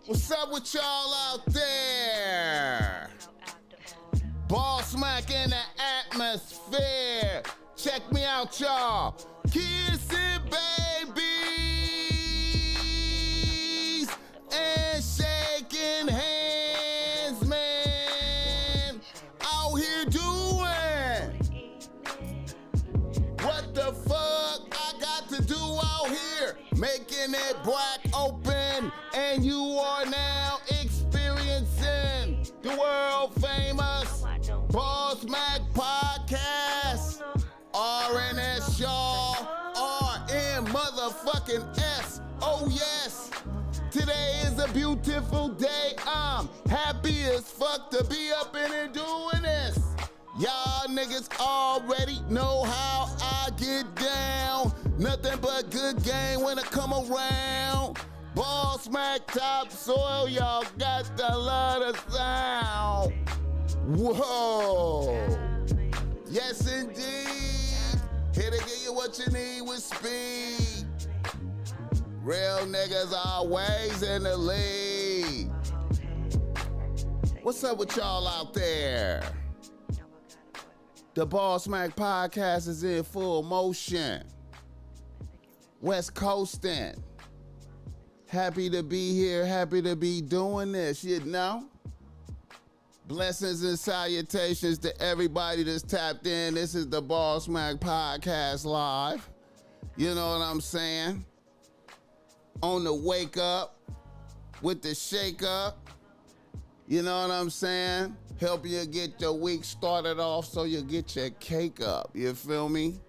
What's up with y'all out there? BossMack in the atmosphere. Check me out, y'all. Kissing babies and shaking hands, man. Out here doing what the fuck I got to do out here? Making it black open, and you are now experiencing the world famous BossMack podcast. RNS, y'all. RN motherfucking S. Oh, yes. Today is a beautiful day. I'm happy as fuck to be up in here doing this. Y'all niggas already know how I get down. Nothing but good game when I come around. BossMack topsoil, y'all got to love the sound. Whoa. Yes, indeed. Here to give you what you need with speed. Real niggas always in the lead. What's up with y'all out there? The BossMack podcast is in full motion. West Coastin'. Happy to be here, happy to be doing this, you know? Blessings and salutations to everybody that's tapped in. This is the BossMack podcast live. You know what I'm saying? On the wake up with the shake up. You know what I'm saying? Help you get your week started off so you get your cake up. You feel me?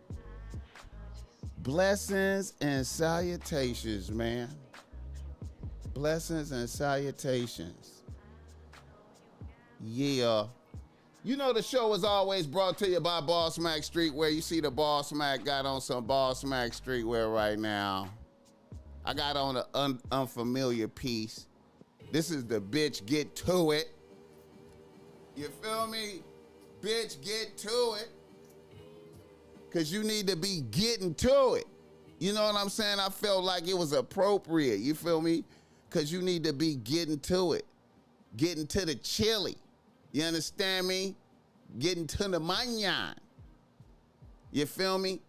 Blessings and salutations, man. Blessings and salutations. Yeah. You know the show is always brought to you by BossMack Streetwear. You see the BossMack got on some BossMack Streetwear right now. I got on an unfamiliar piece. This is the bitch get to it. You feel me? Bitch get to it. Cause you need to be getting to it. You know what I'm saying? I felt like it was appropriate. You feel me? Cause you need to be getting to it. Getting to the chili. You understand me? Getting to the manyan. You feel me?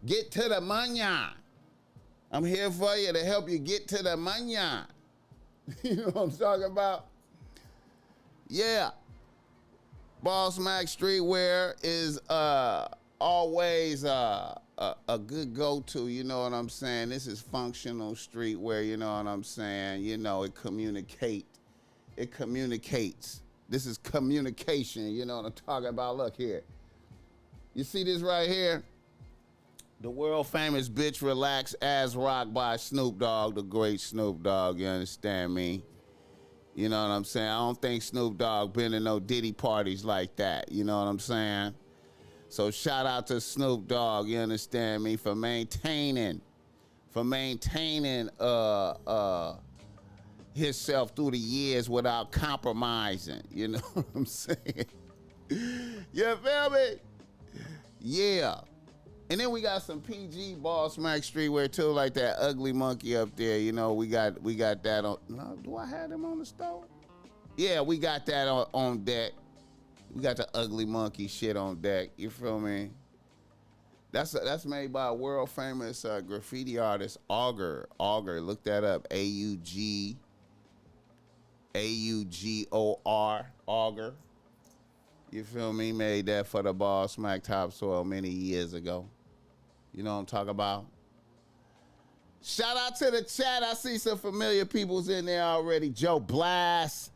Get to the manyan. I'm here for you to help you get to the manyan. You know what I'm talking about? Yeah. BossMack Streetwear is always a good go-to, you know what I'm saying? This is functional streetwear, you know what I'm saying? You know, it communicates. This is communication, you know what I'm talking about? Look here. You see this right here? The world famous Bitch Relax Ass Rock by Snoop Dogg, the great Snoop Dogg, you understand me? You know what I'm saying? I don't think Snoop Dogg been to no Diddy parties like that, you know what I'm saying? So shout out to Snoop Dogg, you understand me, for maintaining himself through the years without compromising, you know what I'm saying? You feel me? Yeah. And then we got some PG BossMack Streetwear too, like that ugly monkey up there. You know, we got that on. No, do I have them on the stove? Yeah, we got that on deck. We got the ugly monkey shit on deck. You feel me? That's made by a world famous graffiti artist, Augur. Augur, look that up. AUGOR. Augur. You feel me? Made that for the BossMack Topsoil many years ago. You know what I'm talking about? Shout out to the chat. I see some familiar peoples in there already. Joe Blast.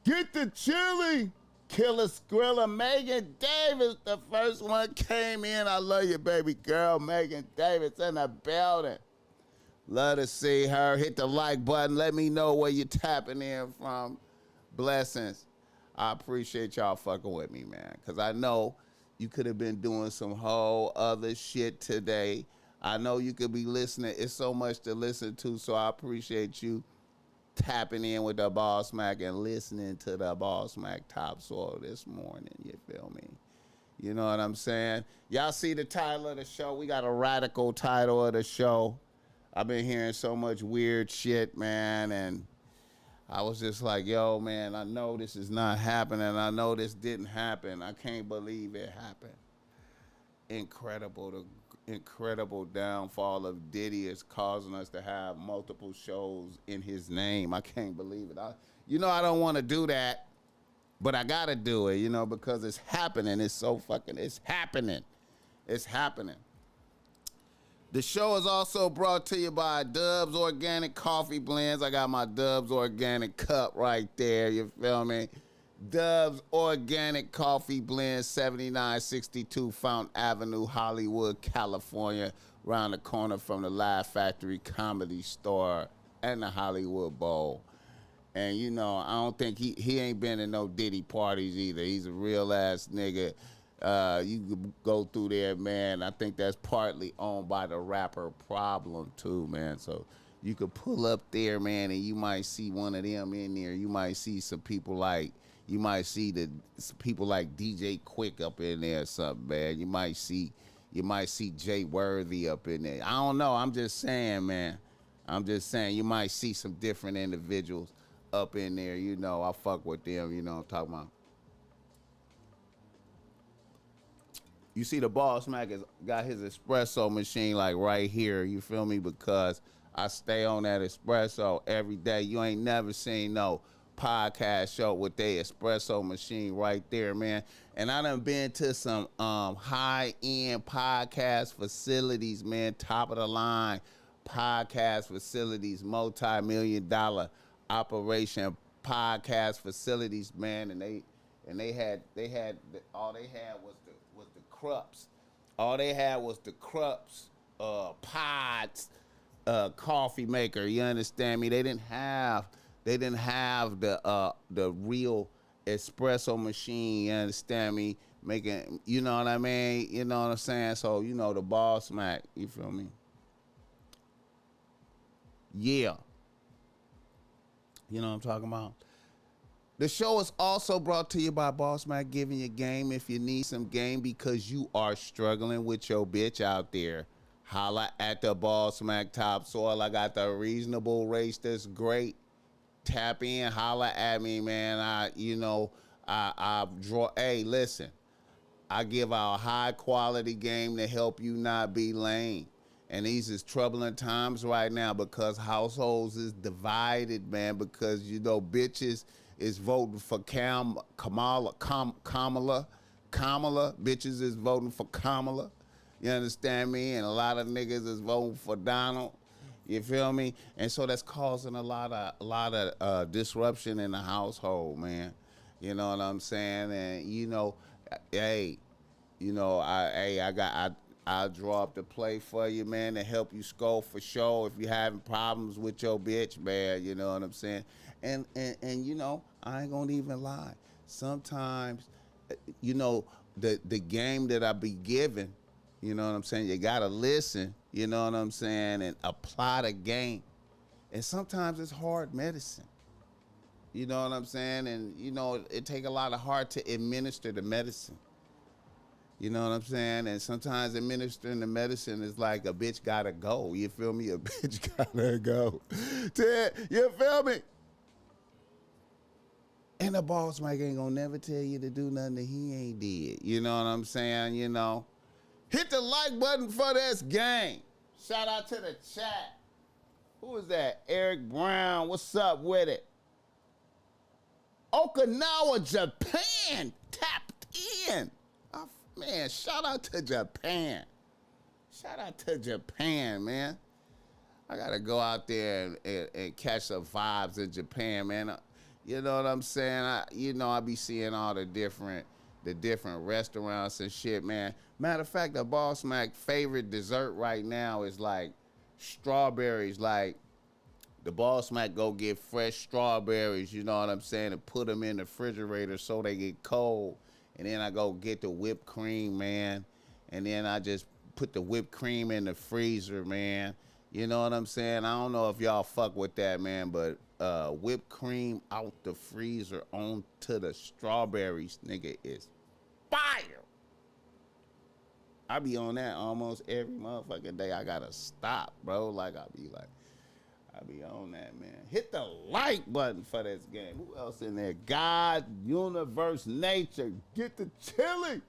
Get the chili. Killer Skrilla. Megan Davis, the first one came in. I love you, baby girl. Megan Davis in the building. Love to see her. Hit the like button. Let me know where you're tapping in from. Blessings. I appreciate y'all fucking with me, man. Because I know you could have been doing some whole other shit today. I know you could be listening. It's so much to listen to, so I appreciate you tapping in with the BossMack and listening to the BossMack Topsoil this morning. You feel me? You know what I'm saying? Y'all see the title of the show? We got a radical title of the show. I've been hearing so much weird shit, man, and I was just like, yo, man, I know this is not happening. I know this didn't happen. I can't believe it happened. Incredible. The incredible downfall of Diddy is causing us to have multiple shows in his name. I can't believe it. I don't want to do that, but I got to do it, because it's happening. It's happening. It's happening. The show is also brought to you by Dubs Organic Coffee Blends. I got my Dubs Organic cup right there. You feel me? Dubs Organic Coffee Blends, 7962 Fountain Avenue, Hollywood, California, around the corner from the Live Factory Comedy Store and the Hollywood Bowl. And, I don't think he ain't been in no Diddy parties either. He's a real ass nigga. You could go through there, man. I think that's partly owned by the rapper Problem, too, man. So you could pull up there, man, and you might see one of them in there. You might see some people like, people like DJ Quick up in there or something, man. You might see Jay Worthy up in there. I don't know. I'm just saying, man. I'm just saying you might see some different individuals up in there. I fuck with them. You know what I'm talking about. You see the BossMack has got his espresso machine like right here, you feel me? Because I stay on that espresso every day. You ain't never seen no podcast show with their espresso machine right there, man. And I done been to some high-end podcast facilities, man, top of the line podcast facilities, multi-million-dollar operation podcast facilities, man, and they had all they had was the Krups. All they had was the Krups pods coffee maker. You understand me? They didn't have the real espresso machine. You understand me? Making, you know what I mean? You know what I'm saying? So the BossMack. You feel me? Yeah. You know what I'm talking about? The show is also brought to you by BossMack, giving you game if you need some game because you are struggling with your bitch out there. Holla at the BossMack Topsoil. I got the reasonable race that's great. Tap in, holla at me, man. I draw. Hey, listen. I give out high quality game to help you not be lame. And these is troubling times right now because households is divided, man, because, bitches is voting for Kamala. Bitches is voting for Kamala. You understand me? And a lot of niggas is voting for Donald. You feel me? And so that's causing a lot of disruption in the household, man. You know what I'm saying? And I'll draw up the play for you, man, to help you score for sure if you're having problems with your bitch, man. You know what I'm saying? And I ain't gonna even lie. Sometimes, the game that I be giving, you know what I'm saying? You gotta listen, you know what I'm saying, and apply the game. And sometimes it's hard medicine. You know what I'm saying? And, it take a lot of heart to administer the medicine. You know what I'm saying? And sometimes administering the medicine is like a bitch gotta go. You feel me? A bitch gotta go. You feel me? And the BossMack ain't gonna never tell you to do nothing that he ain't did. You know what I'm saying? Hit the like button for this game. Shout out to the chat. Who is that? Eric Brown. What's up with it? Okinawa, Japan. Tapped in. Oh, man, shout out to Japan. Shout out to Japan, man. I gotta go out there and catch some vibes in Japan, man. You know what I'm saying? I be seeing all the different restaurants and shit, man. Matter of fact, the BossMack favorite dessert right now is like strawberries. Like the BossMack go get fresh strawberries, you know what I'm saying, and put them in the refrigerator so they get cold. And then I go get the whipped cream, man. And then I just put the whipped cream in the freezer, man. You know what I'm saying? I don't know if y'all fuck with that, man, but whipped cream out the freezer onto the strawberries, nigga, is fire. I be on that almost every motherfucking day. I gotta stop, bro. Like I be on that, man. Hit the like button for this game. Who else in there? God, universe, nature. Get the chili.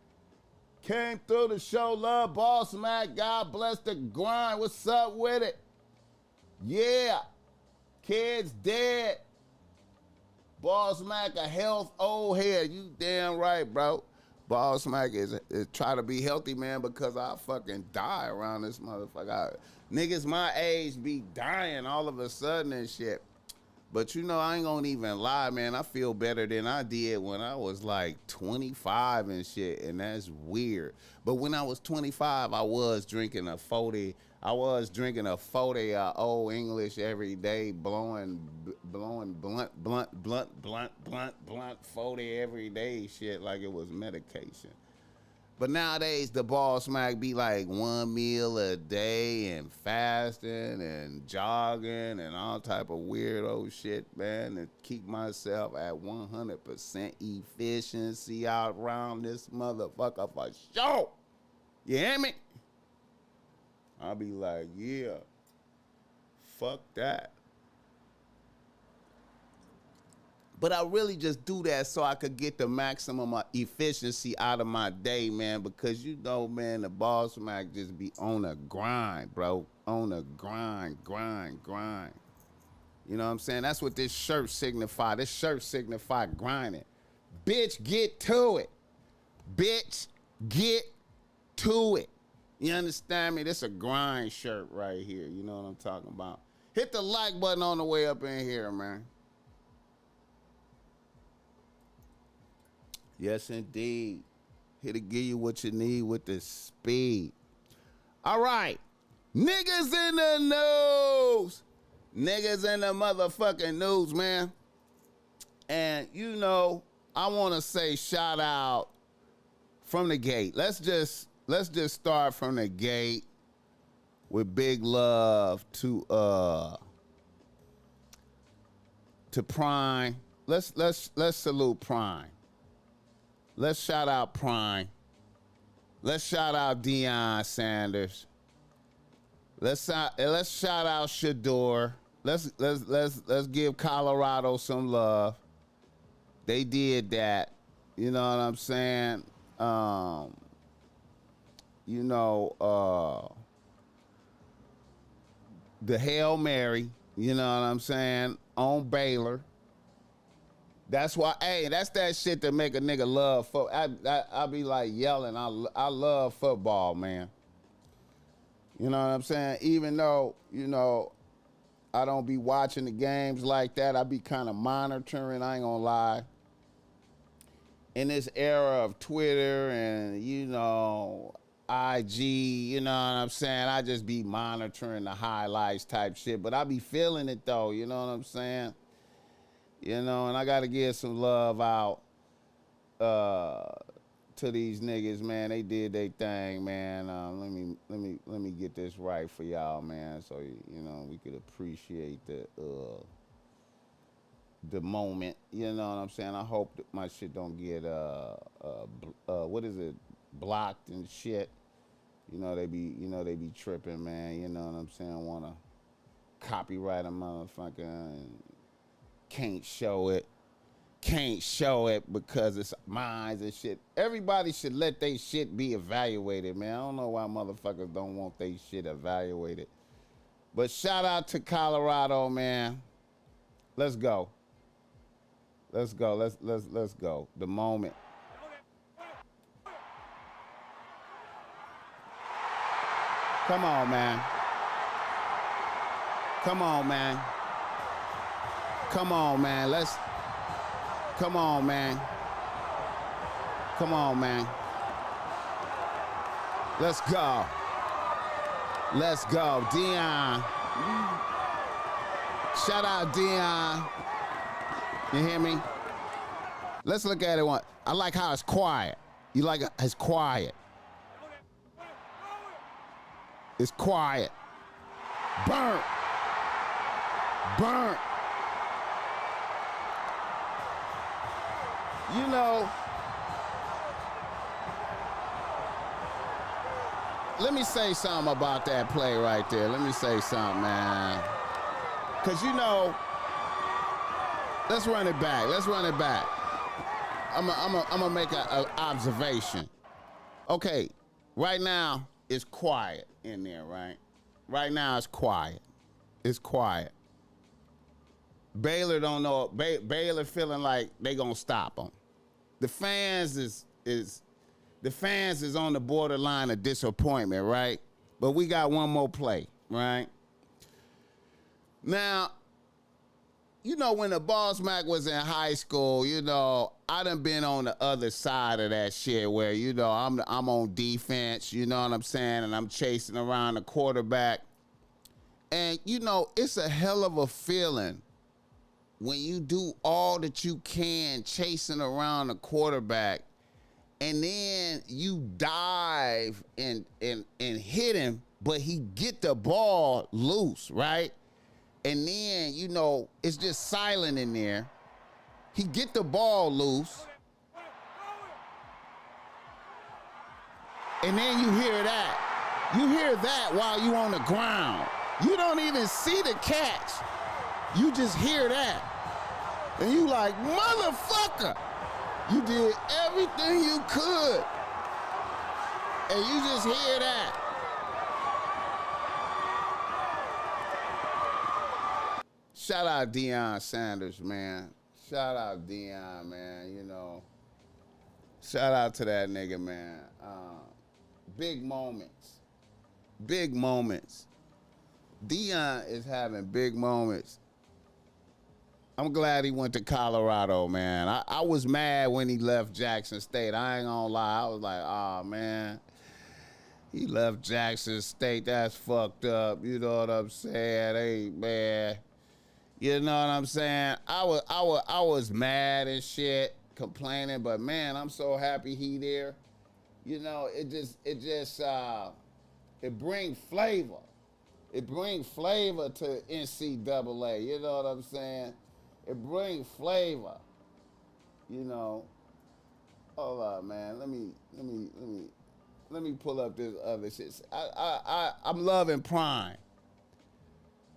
Came through the show, love, BossMack. God bless the grind. What's up with it? Yeah. Kids dead. BossMack, a health old head. You damn right, bro. BossMack is try to be healthy, man, because I fucking die around this motherfucker. Niggas my age be dying all of a sudden and shit. But you know, I ain't gonna even lie, man. I feel better than I did when I was like 25 and shit, and that's weird. But when I was 25, I was drinking a 40. I was drinking a 40 old English every day, blowing blunt 40 every day, shit, like it was medication. But nowadays, the BossMack be like 1 meal a day and fasting and jogging and all type of weirdo shit, man, to keep myself at 100% efficiency out around this motherfucker for sure. You hear me? I'll be like, yeah, fuck that. But I really just do that so I could get the maximum efficiency out of my day, man, because you know, man, the BossMack just be on a grind, bro. On a grind. You know what I'm saying? That's what this shirt signify. This shirt signify grinding. Bitch, get to it. Bitch, get to it. You understand me? This a grind shirt right here. You know what I'm talking about? Hit the like button on the way up in here, man. Yes, indeed. Here to give you what you need with the speed. All right. Niggas in the news. Niggas in the motherfucking news, man. And, you know, I want to say shout out from the gate. Let's just start from the gate with big love to Prime. Let's salute Prime. Let's shout out Prime. Let's shout out Deion Sanders. Let's shout out Shador. Let's give Colorado some love. They did that. You know what I'm saying? You know, the Hail Mary, you know what I'm saying, on Baylor. That's why, hey, that's that shit that make a nigga love football. I be like yelling, I love football, man. You know what I'm saying? Even though, you know, I don't be watching the games like that, I be kind of monitoring, I ain't gonna lie. In this era of Twitter and, you know, IG, you know what I'm saying? I just be monitoring the highlights type shit, but I be feeling it though, you know what I'm saying? You know, and I gotta give some love out to these niggas, man. They did their thing, man. Let me get this right for y'all, man, so you know we could appreciate the moment. You know what I'm saying? I hope that my shit don't get what is it, blocked and shit. You know they be tripping, man. You know what I'm saying? Wanna copyright a motherfucker and can't show it because it's mine and shit. Everybody should let they shit be evaluated, man. I don't know why motherfuckers don't want they shit evaluated. But shout out to Colorado, man. Let's go. Let's go. Let's go. The moment. Come on, man. Come on, man. Come on, man. Come on, man. Come on, man. Let's go. Let's go. Deion. Shout out Deion. You hear me? Let's look at it one. I like how it's quiet. You like it's quiet. It's quiet. Burnt. Burnt. You know, let me say something about that play right there. Let me say something, man. Cause you know, let's run it back. Let's run it back. I'm gonna make an observation. Okay, right now it's quiet in there, right? Right now it's quiet. It's quiet. Baylor don't know. Baylor feeling like they gonna stop them. The fans is on the borderline of disappointment, right? But we got one more play, right? Now, you know, when the BossMack was in high school, you know, I done been on the other side of that shit where, you know, I'm on defense, you know what I'm saying, and I'm chasing around the quarterback. And, you know, it's a hell of a feeling when you do all that you can chasing around the quarterback and then you dive and hit him, but he get the ball loose, right? And then, you know, it's just silent in there. He get the ball loose. And then you hear that. You hear that while you on the ground. You don't even see the catch. You just hear that. And you like, motherfucker, you did everything you could. And you just hear that. Shout out Deion Sanders, man. Shout out Deion, man, you know. Shout out to that nigga, man. Big moments. Big moments. Deion is having big moments. I'm glad he went to Colorado, man. I was mad when he left Jackson State. I ain't gonna lie. I was like, oh, man. He left Jackson State. That's fucked up. You know what I'm saying? Hey, man. You know what I'm saying? I was mad and shit, complaining, but man, I'm so happy he there. You know, it brings flavor. It brings flavor to NCAA. You know what I'm saying? It brings flavor. You know. Hold up, man. Let me pull up this other shit. I'm loving Prime.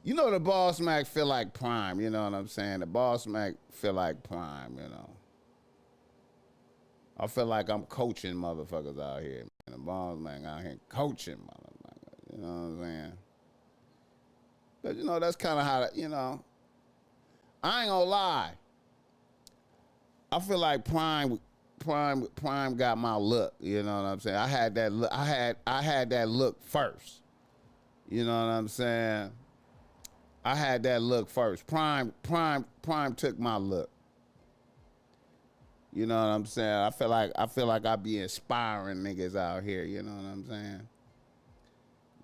You know the BossMack feel like Prime, you know what I'm saying? The BossMack feel like Prime, you know. I feel like I'm coaching motherfuckers out here, man. The BossMack out here coaching motherfuckers, you know what I'm saying? But, you know, that's kind of how, you know. I ain't gonna lie. I feel like Prime got my look, you know what I'm saying? I had that look, I had that look first. You know what I'm saying? I had that look first. Prime took my look. You know what I'm saying? I feel like I be inspiring niggas out here. You know what I'm saying?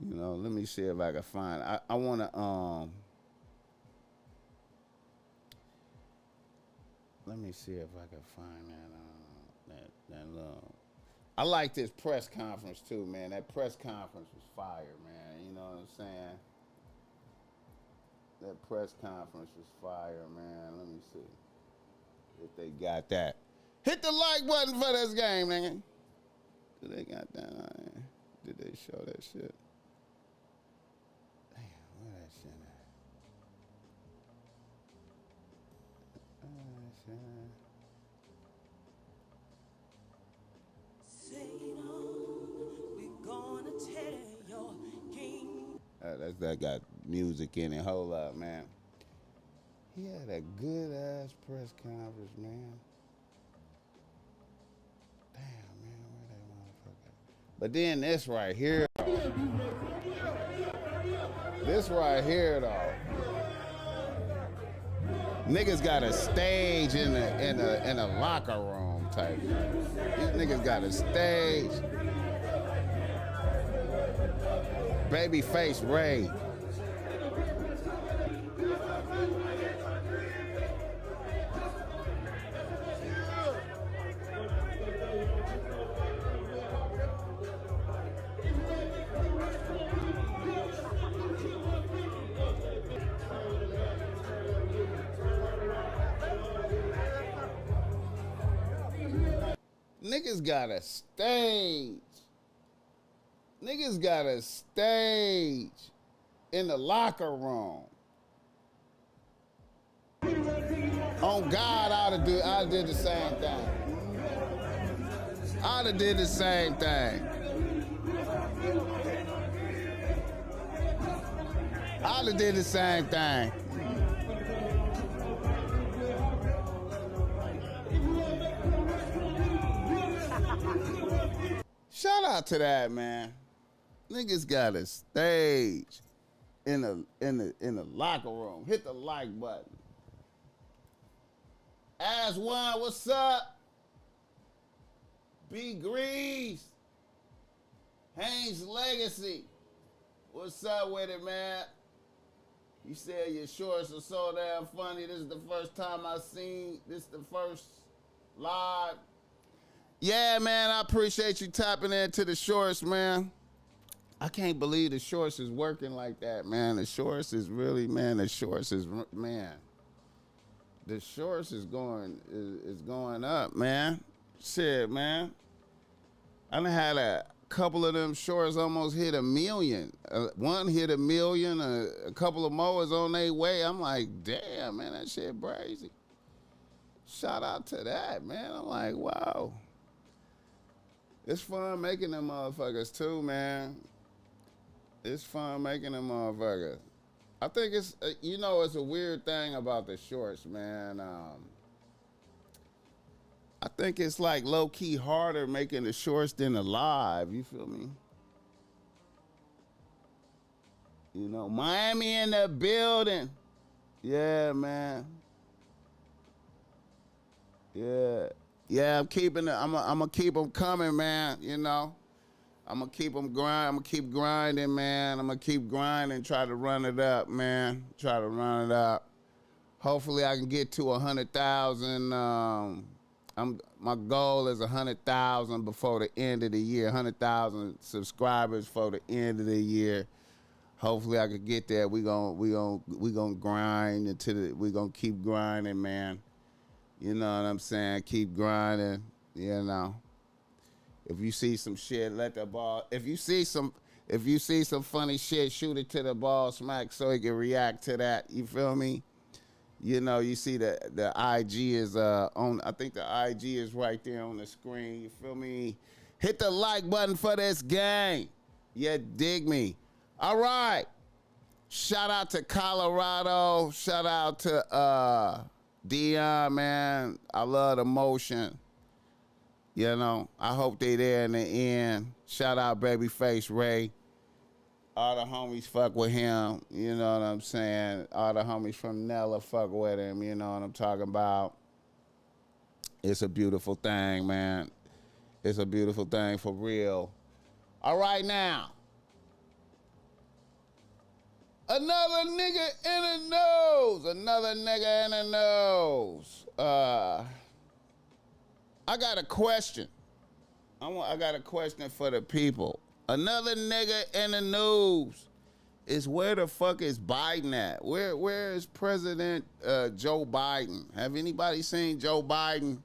You know, let me see if I can find. I wanna Let me see if I can find that little. I like this press conference too, man. That press conference was fire, man. You know what I'm saying? That press conference was fire, man. Let me see if they got that. Hit the like button for this game, nigga. Do they got that? Did they show that shit? Damn, where that shit at? Say no, we're gonna tear your king. That got music in it. Hold up, man. He had a good ass press conference, man. Damn, man, where that motherfucker? But then this right here, though. This right here, though. Niggas got a stage in a locker room type. These niggas got a stage. Babyface Ray. Niggas got a stage. Niggas got a stage in the locker room. On God, I did the same thing. I'd have did the same thing. I'd have did the same thing. Shout out to that, man. Niggas got a stage in the locker room. Hit the like button. As one, what's up? B Grease. Haynes Legacy. What's up with it, man? You said your shorts are so damn funny. This is the first time I seen this. The first live. Yeah, man, I appreciate you tapping into the shorts, man. I can't believe the shorts is working like that, man. The shorts is really, man. The shorts is, man. The shorts is going up, man. Shit, man. I done had a couple of them shorts almost hit 1 million. One hit 1 million. A couple of more is on their way. I'm like, damn, man, that shit crazy. Shout out to that, man. I'm like, wow. It's fun making them motherfuckers too, man. It's fun making them motherfuckers. I think it's, it's a weird thing about the shorts, man. I think it's like low-key harder making the shorts than the live, you feel me? You know, Miami in the building. Yeah, man. Yeah, I'm gonna keep them coming, man, you know. I'm gonna keep them grind. I'm gonna keep grinding, man. I'm gonna keep grinding, try to run it up, man. Try to run it up. Hopefully I can get to 100,000. My goal is 100,000 before the end of the year. 100,000 subscribers before the end of the year. Hopefully I can get there. We gonna grind we gonna keep grinding, man. You know what I'm saying? Keep grinding, you know. If you see some shit, let the ball. If you see some funny shit, shoot it to the BossMack so he can react to that. You feel me? You know, you see the IG is on. I think the IG is right there on the screen. You feel me? Hit the like button for this gang. You dig me? All right. Shout out to Colorado. Shout out to Dion, man. I love the motion. You know, I hope they there in the end. Shout out Babyface Ray. All the homies fuck with him. You know what I'm saying? All the homies from Nella fuck with him. You know what I'm talking about? It's a beautiful thing, man. It's a beautiful thing for real. All right, now. Another nigga in the nose. Another nigga in the nose. I got a question. I got a question for the people. Another nigga in the news is where the fuck is Biden at? Where is President Joe Biden? Have anybody seen Joe Biden?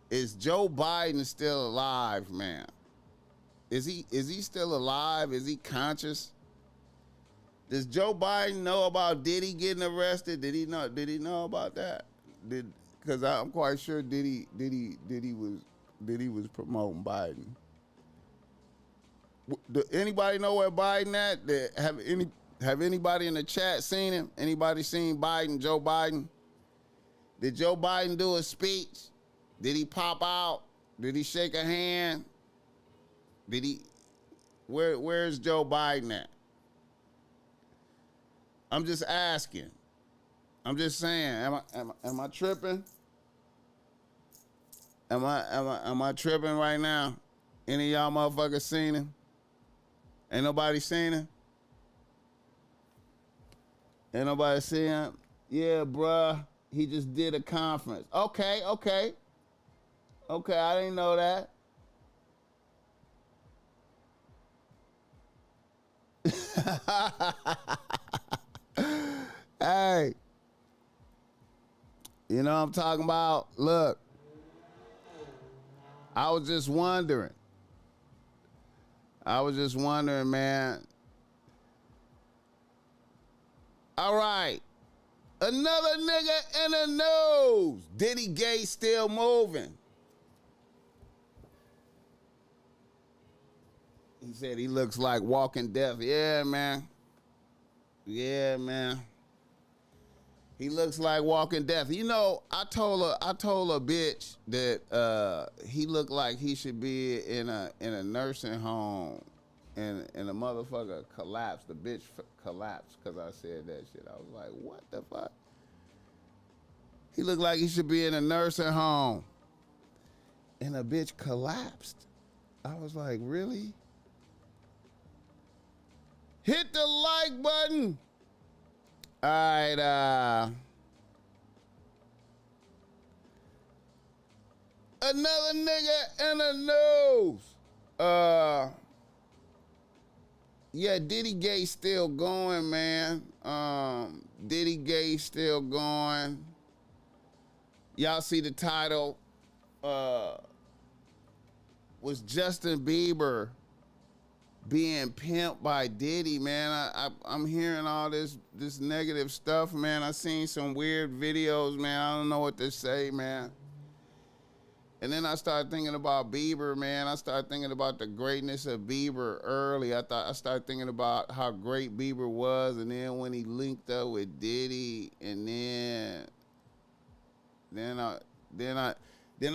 Is Joe Biden still alive, man? Is he still alive? Is he conscious? Does Joe Biden know about Diddy getting arrested? Did he know about that? Because I'm quite sure Diddy was promoting Biden. Do anybody know where Biden at? Have anybody in the chat seen him? Anybody seen Biden, Joe Biden? Did Joe Biden do a speech? Did he pop out? Did he shake a hand? Where's Joe Biden at? I'm just asking. I'm just saying, am I tripping? Am I tripping right now? Any of y'all motherfuckers seen him? Ain't nobody seen him? Ain't nobody seen him? Yeah, bruh. He just did a conference. Okay. I didn't know that. Hey. You know what I'm talking about? Look. I was just wondering. I was just wondering, man. All right. Another nigga in the news. Diddy Gate still moving. He said he looks like walking death. Yeah, man. Yeah, man. He looks like walking death. You know, I told a bitch that he looked like he should be in a nursing home, and a motherfucker collapsed. The bitch collapsed because I said that shit. I was like, what the fuck? He looked like he should be in a nursing home, and a bitch collapsed. I was like, really? Hit the like button. All right, another nigga in the news. Yeah, Diddy Gate still going, man. Diddy Gate still going. Y'all see the title? Was Justin Bieber being pimped by Diddy, man? I'm hearing all this negative stuff, man. I seen some weird videos, man. I don't know what to say, man. And then I started thinking about Bieber, man. I started thinking about the greatness of Bieber early. I started thinking about how great Bieber was, and then when he linked up with Diddy, and then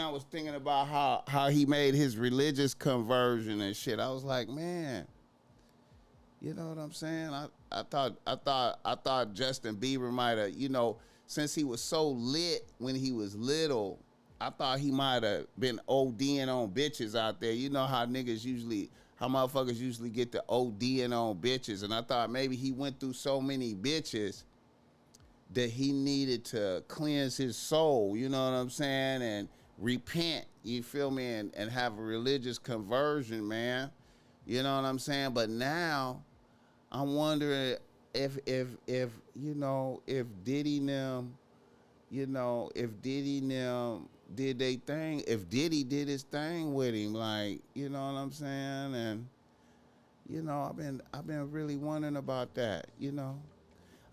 I was thinking about how he made his religious conversion and shit. I was like, man, you know what I'm saying? I thought Justin Bieber might have, you know, since he was so lit when he was little, I thought he might have been ODing on bitches out there. You know how motherfuckers usually get to ODing on bitches, and I thought maybe he went through so many bitches that he needed to cleanse his soul, you know what I'm saying, and repent, you feel me, and have a religious conversion, man. You know what I'm saying? But now I'm wondering if you know, if Diddy them, you know, if Diddy them did they thing, if Diddy did his thing with him, like, you know what I'm saying? And you know, I've been really wondering about that, you know.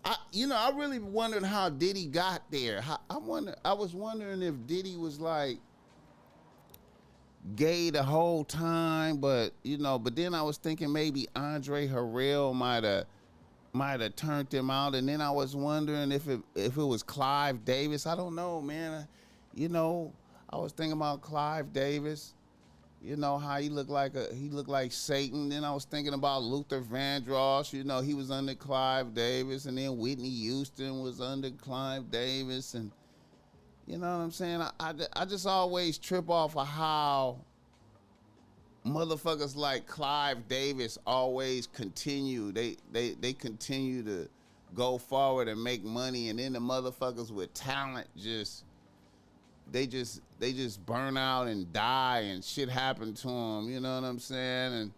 I really wondered how Diddy got there. I was wondering if Diddy was like gay the whole time, but then I was thinking maybe Andre Harrell might have turned him out, and then I was wondering if it was Clive Davis. I don't know, man. You know, I was thinking about Clive Davis. You know how he looked like Satan. Then I was thinking about Luther Vandross. You know, he was under Clive Davis, and then Whitney Houston was under Clive Davis, and you know what I'm saying. I just always trip off of how motherfuckers like Clive Davis always continue. They continue to go forward and make money, and then the motherfuckers with talent they just burn out and die, and shit happened to them. You know what I'm saying? And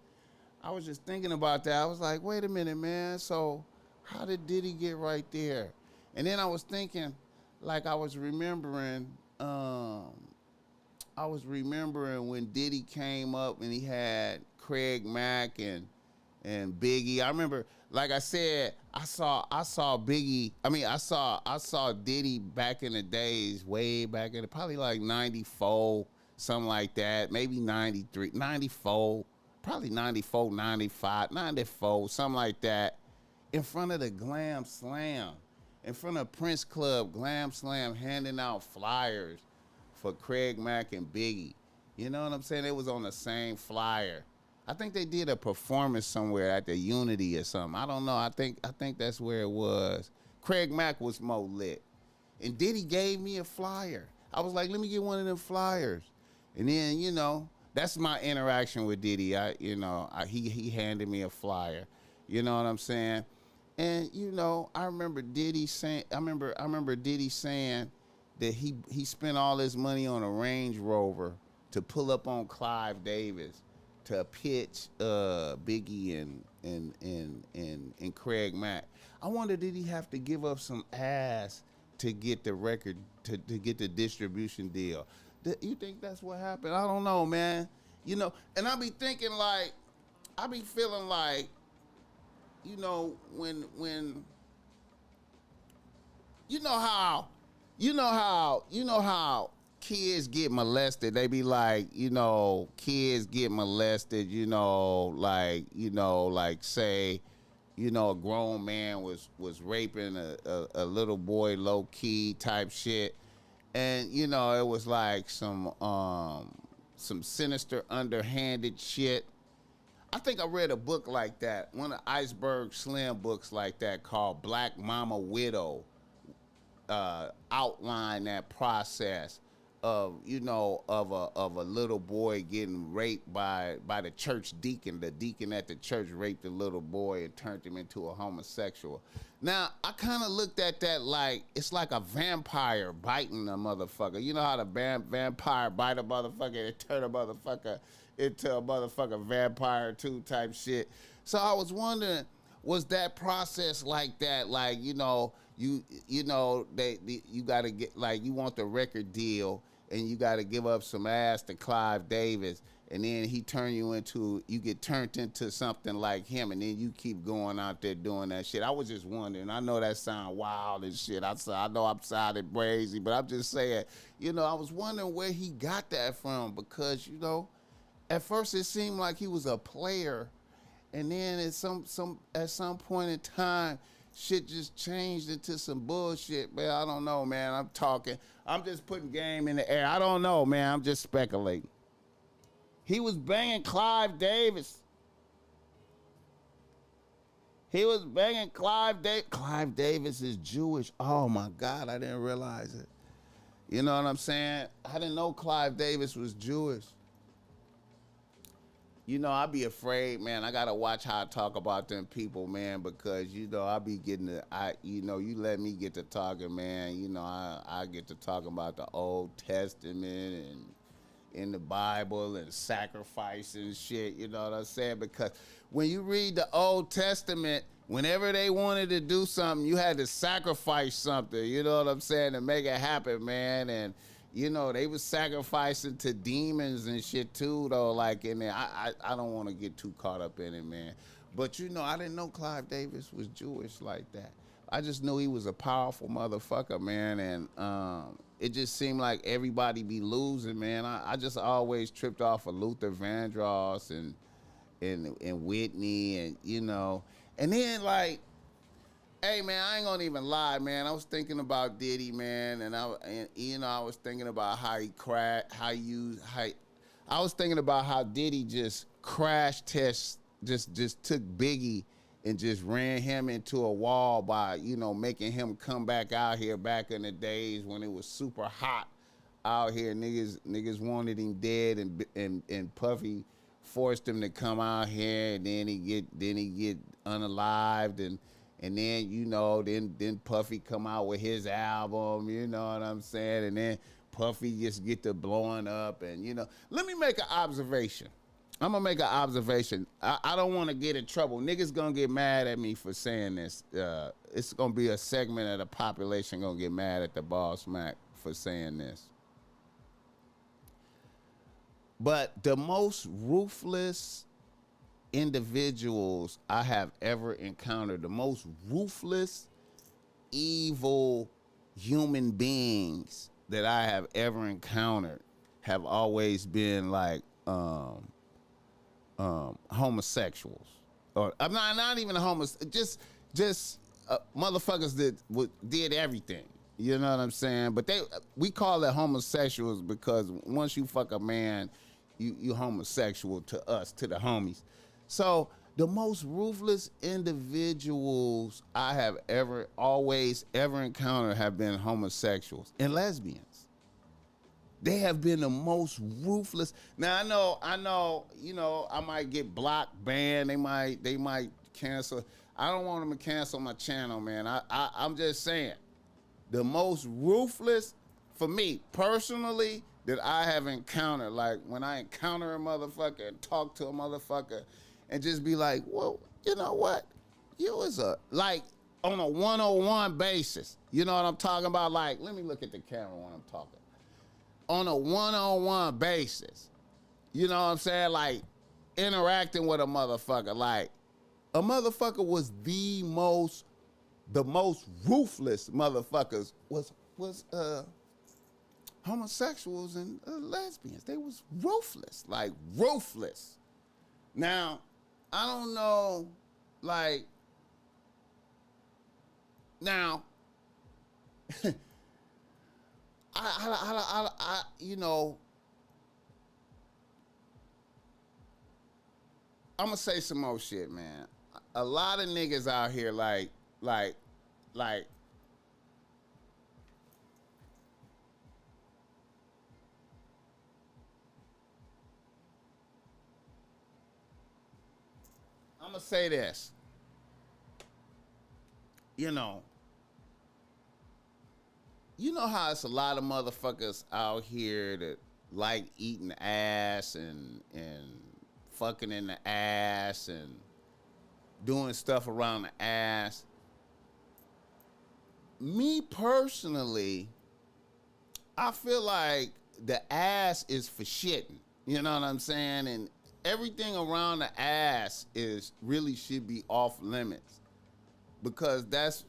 I was just thinking about that. I was like, wait a minute, man. So how did Diddy get right there? And then I was thinking, like I was remembering when Diddy came up and he had Craig Mack and Biggie. I remember, like I said, I saw Biggie. I mean, I saw Diddy back in the days, way back in probably like 94, something like that. Maybe 93, 94, probably 94, 95, 94, something like that. In front of the Glam Slam, in front of Prince Club, Glam Slam, handing out flyers for Craig Mack and Biggie. You know what I'm saying? It was on the same flyer. I think they did a performance somewhere at the Unity or something. I don't know. I think that's where it was. Craig Mack was more lit. And Diddy gave me a flyer. I was like, let me get one of them flyers. And then, you know, that's my interaction with Diddy. He handed me a flyer. You know what I'm saying? And, you know, I remember Diddy saying that he spent all his money on a Range Rover to pull up on Clive Davis to pitch Biggie and Craig Mack. I wonder, did he have to give up some ass to get the record, to get the distribution deal? You think that's what happened? I don't know, man. You know, and I be thinking like, I be feeling like, when you know how kids get molested. They be like, kids get molested, like say, a grown man was raping a little boy low key type shit. And it was like some sinister underhanded shit. I think I read a book like that, one of Iceberg Slim books like that called Black Mama Widow, outline that process of of a little boy getting raped by the church deacon. The deacon at the church raped the little boy and turned him into a homosexual. Now I kind of looked at that like it's like a vampire biting a motherfucker. You know how the vampire bite a motherfucker and turn a motherfucker into a motherfucker vampire too type shit. So I was wondering, was that process like that? Like you gotta get, like, you want the record deal and you gotta give up some ass to Clive Davis, and then you get turned into something like him, and then you keep going out there doing that shit. I was just wondering. I know that sound wild and shit. I know I'm sounding crazy, but I'm just saying, I was wondering where he got that from, because at first it seemed like he was a player, and then at some point in time, shit just changed into some bullshit, man. I don't know, man. I'm just putting game in the air. I don't know, man. I'm just speculating. He was banging Clive Davis. Clive Davis is Jewish. Oh my God, I didn't realize it. You know what I'm saying? I didn't know Clive Davis was Jewish. I be afraid, man. I gotta watch how I talk about them people, man, because I be getting you let me get to talking, man. I get to talking about the Old Testament and in the Bible and sacrifice and shit. You know what I'm saying? Because when you read the Old Testament, whenever they wanted to do something, you had to sacrifice something. You know what I'm saying, to make it happen, man. And they was sacrificing to demons and shit too, though. Like in there, I don't want to get too caught up in it, man. But I didn't know Clive Davis was Jewish like that. I just knew he was a powerful motherfucker, man. And it just seemed like everybody be losing, man. I just always tripped off of Luther Vandross and Whitney, and and then like. Hey man, I ain't gonna even lie, man. I was thinking about Diddy, man, and I was thinking about how he I was thinking about how Diddy just crash test, just took Biggie and just ran him into a wall by making him come back out here back in the days when it was super hot out here. Niggas wanted him dead, and Puffy forced him to come out here, and then he get unalived, and then then Puffy come out with his album, you know what I'm saying? And then Puffy just get to blowing up, and let me make an observation. I'm gonna make an observation. I don't want to get in trouble. Niggas gonna get mad at me for saying this. It's gonna be a segment of the population gonna get mad at the BossMack for saying this. But the most ruthless individuals I have ever encountered, the most ruthless, evil human beings that I have ever encountered, have always been like homosexuals, or I'm not even a just motherfuckers that did everything. You know what I'm saying? But we call it homosexuals because once you fuck a man, you homosexual to us, to the homies. So the most ruthless individuals I have always encountered have been homosexuals and lesbians. They have been the most ruthless. Now I know, I might get blocked, banned. They might cancel. I don't want them to cancel my channel, man. I'm just saying, the most ruthless for me personally that I have encountered, like when I encounter a motherfucker and talk to a motherfucker, and just be like, well, you know what? You was like on a one-on-one basis. You know what I'm talking about? Like, let me look at the camera when I'm talking. On a one-on-one basis. You know what I'm saying? Like, interacting with a motherfucker. Like, a motherfucker was the most ruthless motherfuckers was homosexuals and lesbians. They was ruthless, like ruthless. Now, I don't know, like, now, I you know, I'm gonna say some more shit, man. A lot of niggas out here, like, I'm gonna say this. You know how it's a lot of motherfuckers out here that like eating ass and fucking in the ass and doing stuff around the ass. Me personally, I feel like the ass is for shitting. You know what I'm saying? And everything around the ass is really should be off limits because that's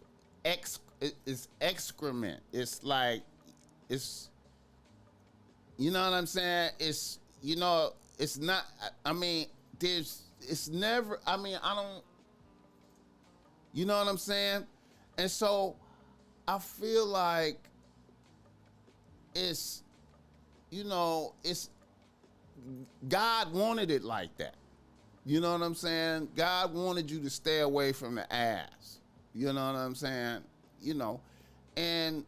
it's excrement. It's like, it's, you know what I'm saying? It's, you know, it's not, I mean, it's never, I mean, I don't, you know what I'm saying? And so I feel like it's, you know, it's, God wanted it like that. You know what I'm saying? God wanted you to stay away from the ass. You know what I'm saying? You know, and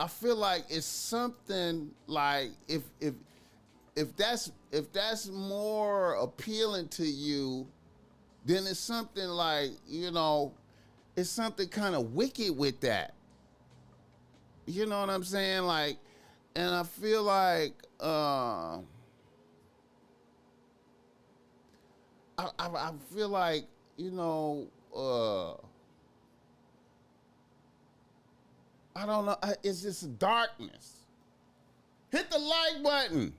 I feel like it's something like if that's more appealing to you, then it's something like, you know, it's something kind of wicked with that. You know what I'm saying? Like, and I feel like I feel like, you know, I don't know. It's just darkness. Hit the like button.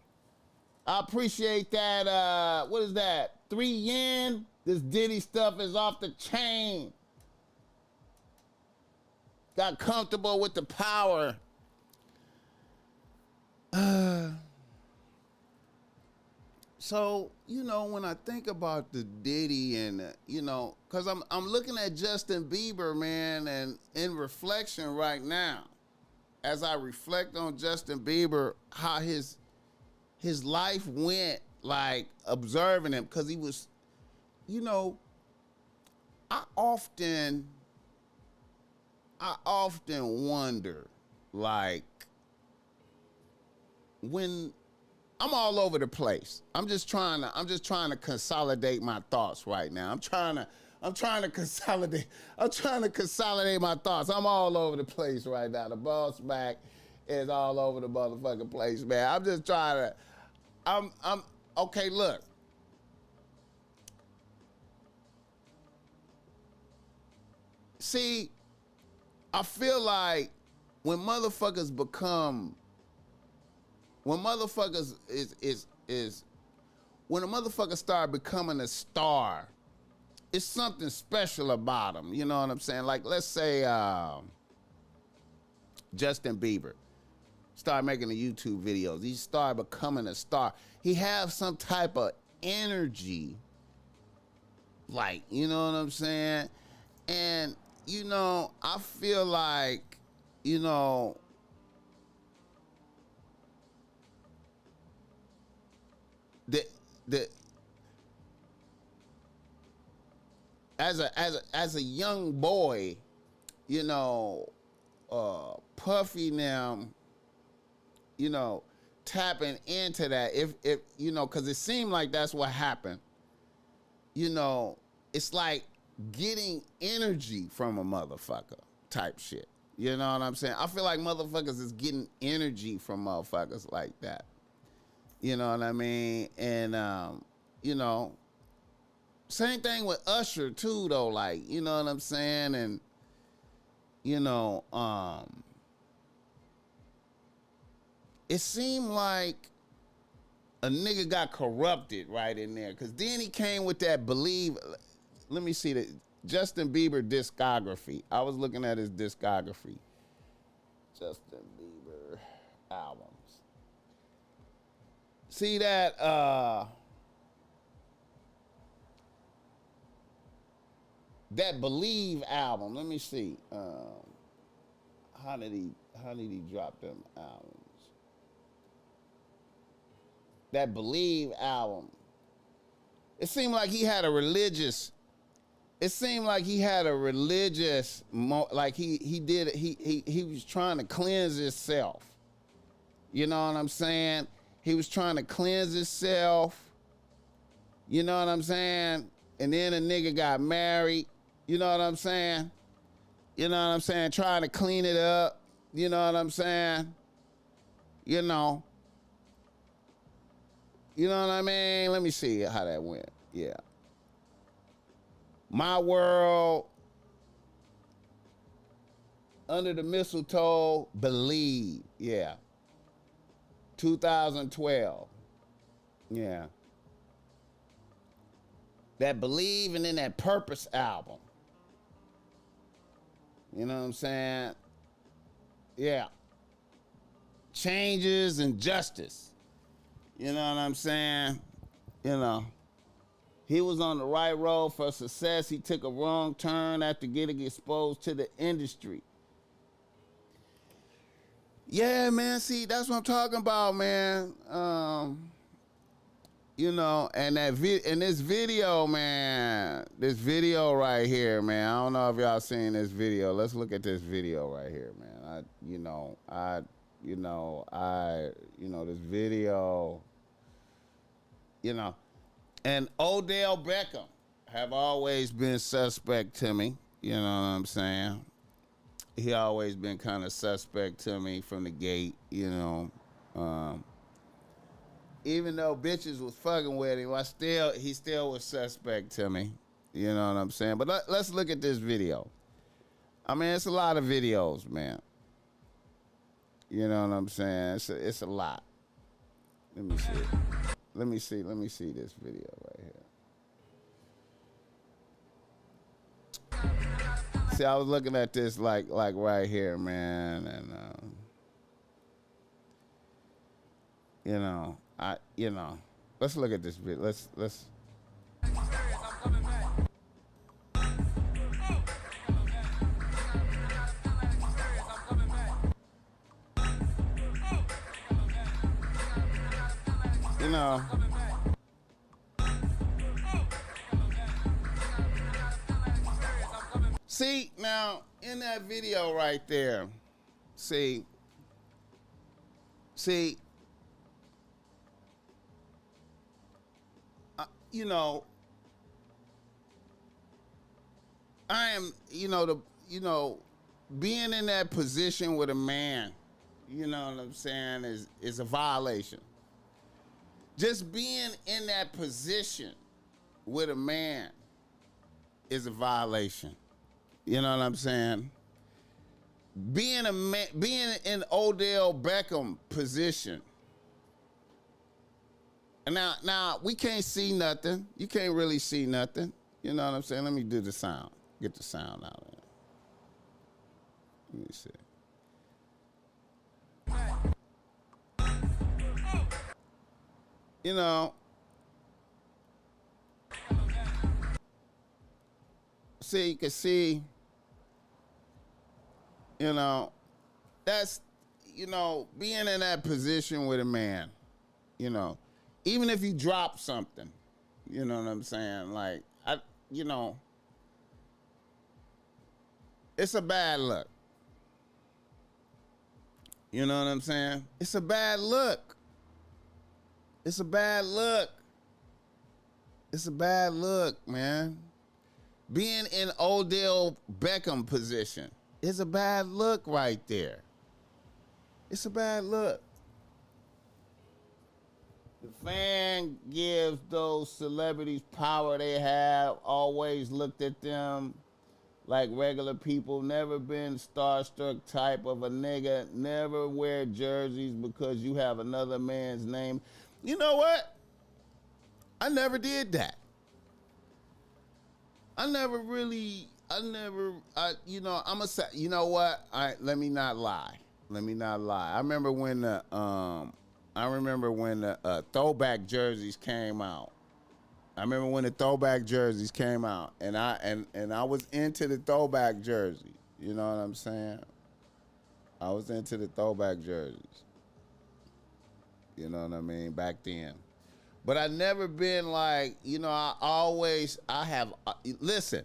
I appreciate that. What is that? 3 yen. This Diddy stuff is off the chain. Got comfortable with the power. So, you know, when I think about the Diddy and, you know, because I'm looking at Justin Bieber, man, and in reflection right now, as I reflect on Justin Bieber, how his life went, like, observing him, because he was, you know, I often wonder, like, when I'm all over the place. I'm just trying to consolidate my thoughts right now. I'm trying to consolidate my thoughts. I'm all over the place right now. The BossMack is all over the motherfucking place, man. I'm just trying to, I'm okay, look. See, I feel like when motherfuckers when a motherfucker start becoming a star, it's something special about them. You know what I'm saying? Like, let's say Justin Bieber start making the YouTube videos. He start becoming a star. He have some type of energy, like, you know what I'm saying? And, you know, I feel like, you know, the as a young boy, you know, Puffy now, you know, tapping into that, if you know, because it seemed like that's what happened. You know, it's like getting energy from a motherfucker type shit. You know what I'm saying? I feel like motherfuckers is getting energy from motherfuckers like that. You know what I mean? And you know, same thing with Usher too, though. Like, you know what I'm saying? And you know, it seemed like a nigga got corrupted right in there. Cause then he came with that Believe. Let me see the Justin Bieber discography. I was looking at his discography. Justin Bieber albums. See that that Believe album. Let me see. How did he drop them albums? That Believe album. It seemed like he had a religious. It seemed like he had a religious, like he was trying to cleanse himself. You know what I'm saying? He was trying to cleanse himself. You know what I'm saying? And then a nigga got married. You know what I'm saying? You know what I'm saying? Trying to clean it up. You know what I'm saying? You know. You know what I mean? Let me see how that went. Yeah. My World, Under the Mistletoe, Believe. Yeah. 2012. Yeah. That Believe and then that Purpose album. You know what I'm saying? Yeah. Changes and Justice. You know what I'm saying? You know. He was on the right road for success. He took a wrong turn after getting exposed to the industry. Yeah, man. See, that's what I'm talking about, man. You know, and this video, man. This video right here, man. I don't know if y'all seen this video. Let's look at this video right here, man. This video. You know. And Odell Beckham have always been suspect to me. You know what I'm saying? He always been kind of suspect to me from the gate, you know. Even though bitches was fucking with him, he still was suspect to me. You know what I'm saying? But let's look at this video. I mean, it's a lot of videos, man. You know what I'm saying? It's a lot. Let me see it. Let me see this video right here. See, I was looking at this like right here, man, and let's look at this video. Let's. You know. See, now, in that video right there, see, you know, I am, being in that position with a man, you know what I'm saying, is a violation. Just being in that position with a man is a violation. You know what I'm saying? Being in Odell Beckham position. And now we can't see nothing. You can't really see nothing. You know what I'm saying? Let me do the sound. Get the sound out of it. Let me see. You know, see, you can see, you know, that's, you know, being in that position with a man, you know, even if you drop something, you know what I'm saying? Like, it's a bad look. You know what I'm saying? It's a bad look. It's a bad look. It's a bad look, man. Being in Odell Beckham position is a bad look right there. It's a bad look. The fan gives those celebrities power they have, always looked at them like regular people, never been starstruck type of a nigga, never wear jerseys because you have another man's name. You know what? I never did that. I never really, you know, I'm gonna say, you know what? Let me not lie. I remember when the throwback jerseys came out. And I was into the throwback jersey. You know what I'm saying? I was into the throwback jerseys. You know what I mean? Back then. But I never been like, you know, listen,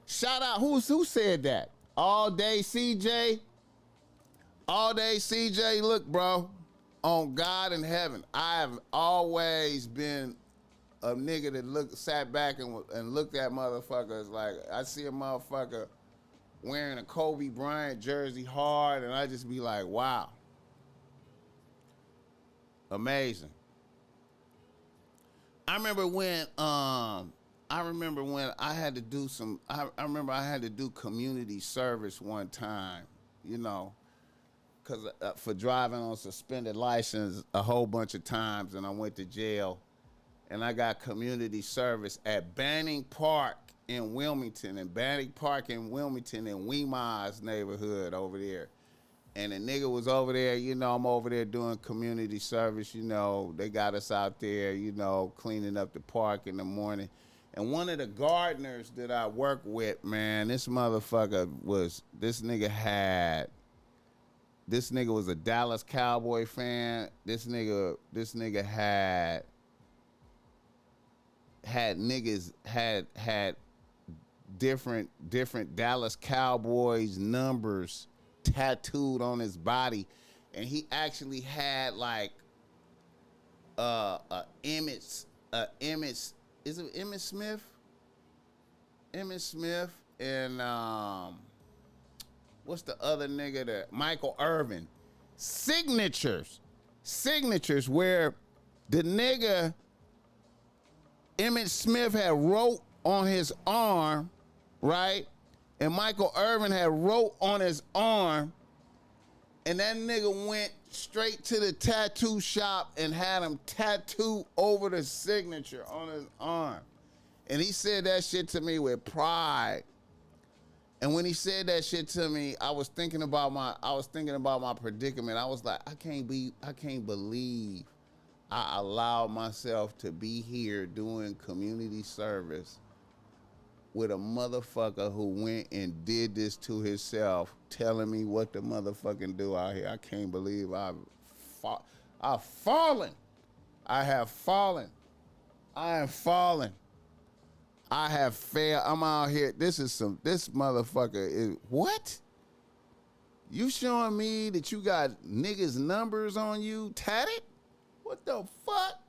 shout out, who said that? All Day CJ? All Day CJ, look, bro, on God in heaven, I have always been a nigga that sat back and looked at motherfuckers like, I see a motherfucker wearing a Kobe Bryant jersey hard, and I just be like, wow. Amazing. I remember when I had to do I remember I had to do community service one time, you know, because for driving on suspended license a whole bunch of times, and I went to jail, and I got community service at Banning Park in Wilmington, in Weema's neighborhood over there. And the nigga was over there, you know, I'm over there doing community service, you know. They got us out there, you know, cleaning up the park in the morning. And one of the gardeners that I work with, man, this nigga was a Dallas Cowboy fan. This nigga had different Dallas Cowboys numbers tattooed on his body, and he actually had like Emmett is it Emmett Smith? Emmett Smith and what's the other nigga that Michael Irvin signatures where the nigga Emmett Smith had wrote on his arm, right? And Michael Irvin had wrote on his arm, and that nigga went straight to the tattoo shop and had him tattoo over the signature on his arm. And he said that shit to me with pride. And when he said that shit to me, I was thinking about my predicament. I was like, I can't believe I allowed myself to be here doing community service with a motherfucker who went and did this to himself, telling me what to motherfucking do out here. I can't believe I've fallen. I have fallen. I am fallen. I have failed. I'm out here. This motherfucker is, what? You showing me that you got niggas' numbers on you tatted? What the fuck?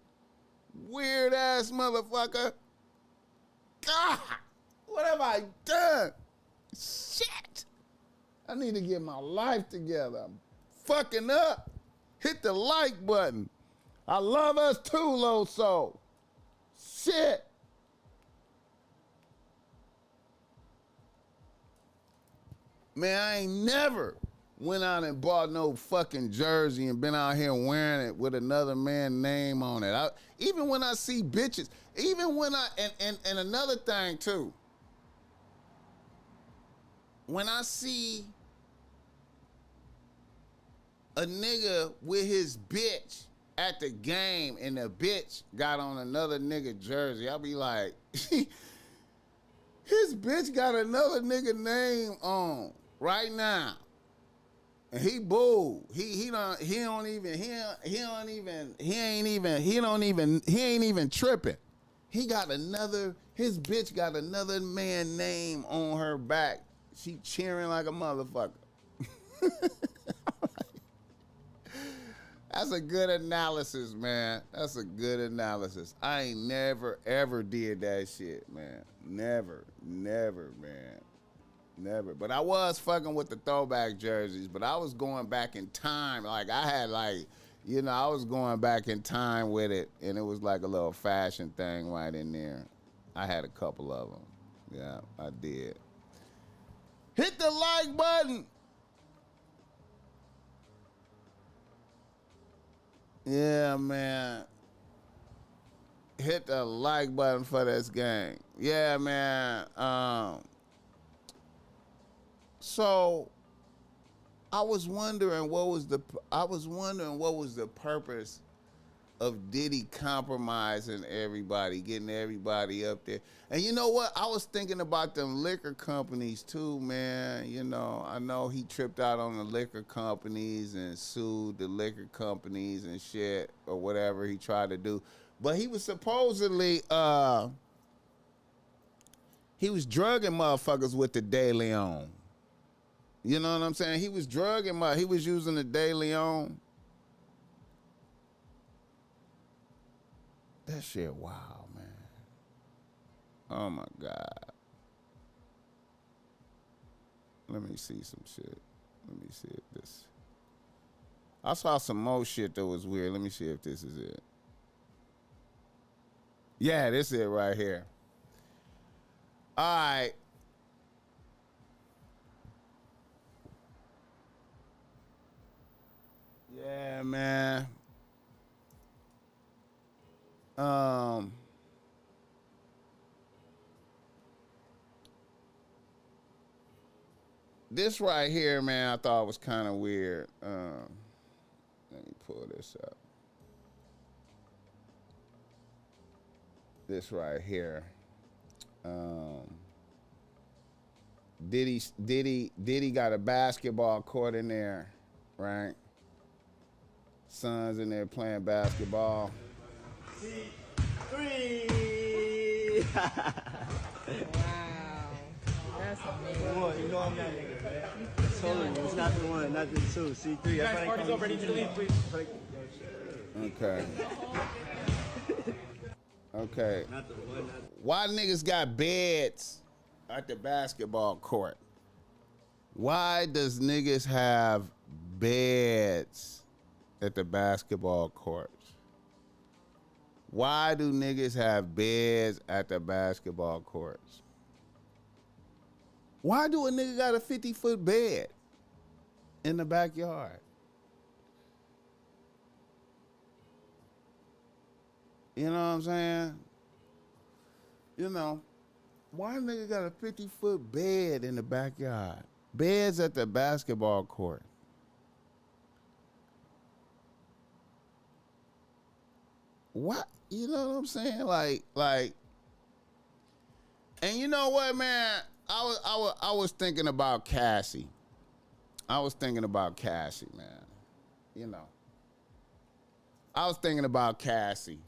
Weird ass motherfucker. God. What have I done? Shit. I need to get my life together. I'm fucking up. Hit the like button. I love us too, Low Soul. Shit. Man, I ain't never went out and bought no fucking jersey and been out here wearing it with another man's name on it. Even when I see bitches, and another thing too, when I see a nigga with his bitch at the game and the bitch got on another nigga jersey, I'll be like, his bitch got another nigga name on right now. And he booed. He ain't even tripping. His bitch got another man name on her back. She cheering like a motherfucker. That's a good analysis, man. That's a good analysis. I ain't never, ever did that shit, man. Never, man. Never. But I was fucking with the throwback jerseys, but I was going back in time. Like, I was going back in time with it, and it was like a little fashion thing right in there. I had a couple of them. Yeah, I did. Hit the like button. Yeah, man. hit the like button for this gang. Yeah, man. So I was wondering what was the purpose of Diddy compromising everybody, getting everybody up there. And you know what? I was thinking about them liquor companies too, man. You know, I know he tripped out on the liquor companies and sued the liquor companies and shit or whatever he tried to do. But he was supposedly he was drugging motherfuckers with the De Leon. You know what I'm saying? He was he was using the De Leon. That shit wild, man. Oh my God. Let me see some shit. Let me see if this. I saw some more shit that was weird. Let me see if this is it. Yeah, this is it right here. All right. Yeah, man. This right here, man, I thought was kind of weird. Let me pull this up. This right here. Diddy got a basketball court in there, right? Sons in there playing basketball. Three. Wow, that's amazing. Boy, you know I'm that nigga, man. I told you, it's not the one, not the two. C3. Guys, party's over. Ready to leave, please. Okay. Okay. Not the one. Why niggas got beds at the basketball court? Why does niggas have beds at the basketball court? Why do niggas have beds at the basketball courts? Why do a nigga got a 50-foot bed in the backyard? You know what I'm saying? You know, why a nigga got a 50-foot bed in the backyard? Beds at the basketball court. What? You know what I'm saying? Like, and you know what, man? I was thinking about Cassie. I was thinking about Cassie, man. You know. I was thinking about Cassie.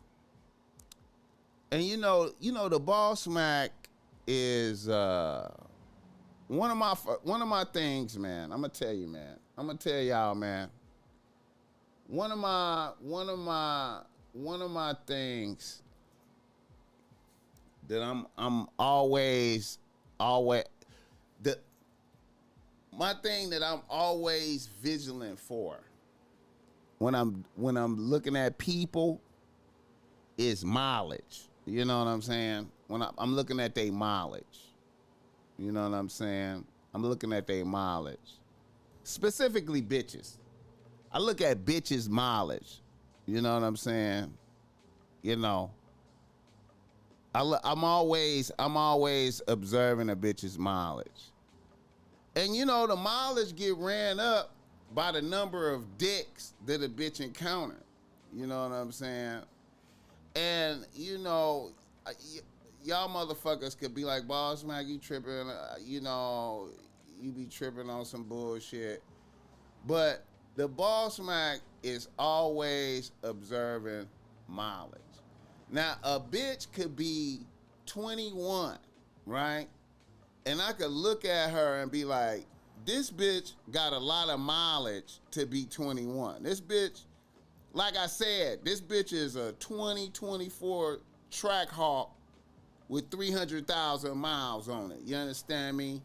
And you know the BossMack is one of my things, man. I'm gonna tell you, man. I'm gonna tell y'all, man. One of my things that I'm always my thing that I'm always vigilant for when I'm looking at people is mileage. You know what I'm saying? When I'm looking at their mileage. You know what I'm saying? I'm looking at their mileage. Specifically bitches. I look at bitches' mileage. You know what I'm saying? You know. I'm always observing a bitch's mileage. And you know, the mileage get ran up by the number of dicks that a bitch encountered. You know what I'm saying? And, you know, y'all motherfuckers could be like, BossMack, you tripping, you know, you be tripping on some bullshit. But the BossMack is always observing mileage. Now, a bitch could be 21, right? And I could look at her and be like, this bitch got a lot of mileage to be 21. This bitch, like I said, this bitch is a 2024 track hawk with 300,000 miles on it. You understand me?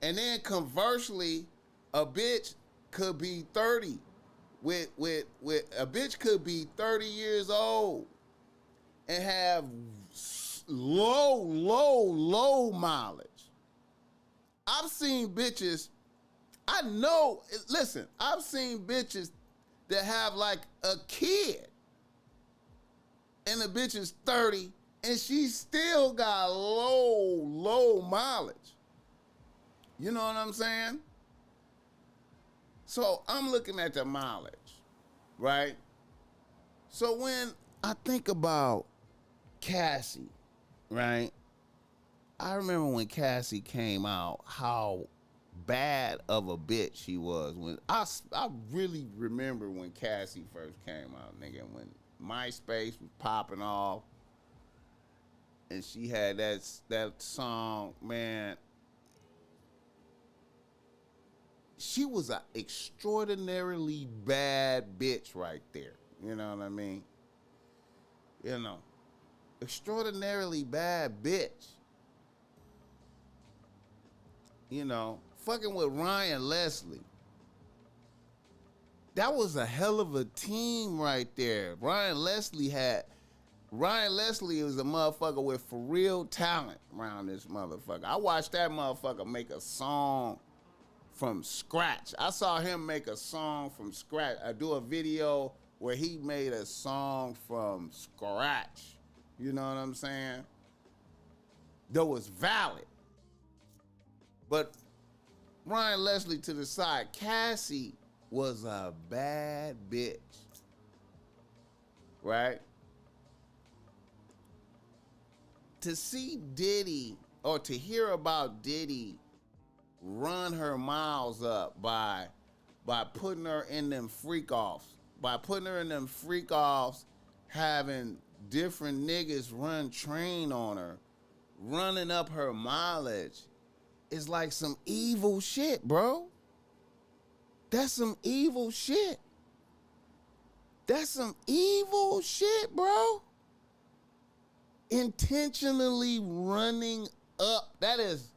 And then conversely, a bitch could be 30 with a bitch could be 30 years old and have low mileage. I've seen bitches, I've seen bitches that have like a kid and the bitch is 30, and she still got low mileage. You know what I'm saying? So I'm looking at the mileage, right? So when I think about Cassie, right? I remember when Cassie came out, how bad of a bitch she was. When I really remember when Cassie first came out, nigga, when MySpace was popping off, and she had that song, man. She was an extraordinarily bad bitch right there. You know what I mean? You know, extraordinarily bad bitch. You know, fucking with Ryan Leslie. That was a hell of a team right there. Ryan Leslie was a motherfucker with for real talent around this motherfucker. I watched that motherfucker make a song from scratch. I saw him make a song from scratch. I do a video where he made a song from scratch. You know what I'm saying? That was valid. But Ryan Leslie to the side, Cassie was a bad bitch. Right? To see Diddy, or to hear about Diddy run her miles up by putting her in them freak offs, having different niggas run train on her, running up her mileage, is like some evil shit, bro. That's some evil shit. That's some evil shit, bro. Intentionally running up. That is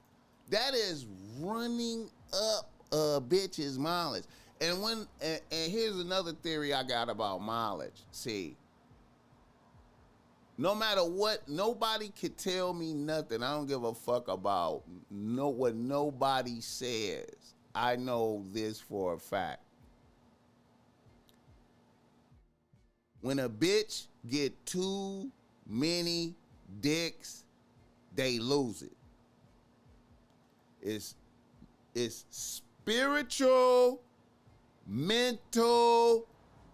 running up a bitch's mileage. And here's another theory I got about mileage. See, no matter what, nobody could tell me nothing. I don't give a fuck about what nobody says. I know this for a fact. When a bitch get too many dicks, they lose it. It's spiritual, mental,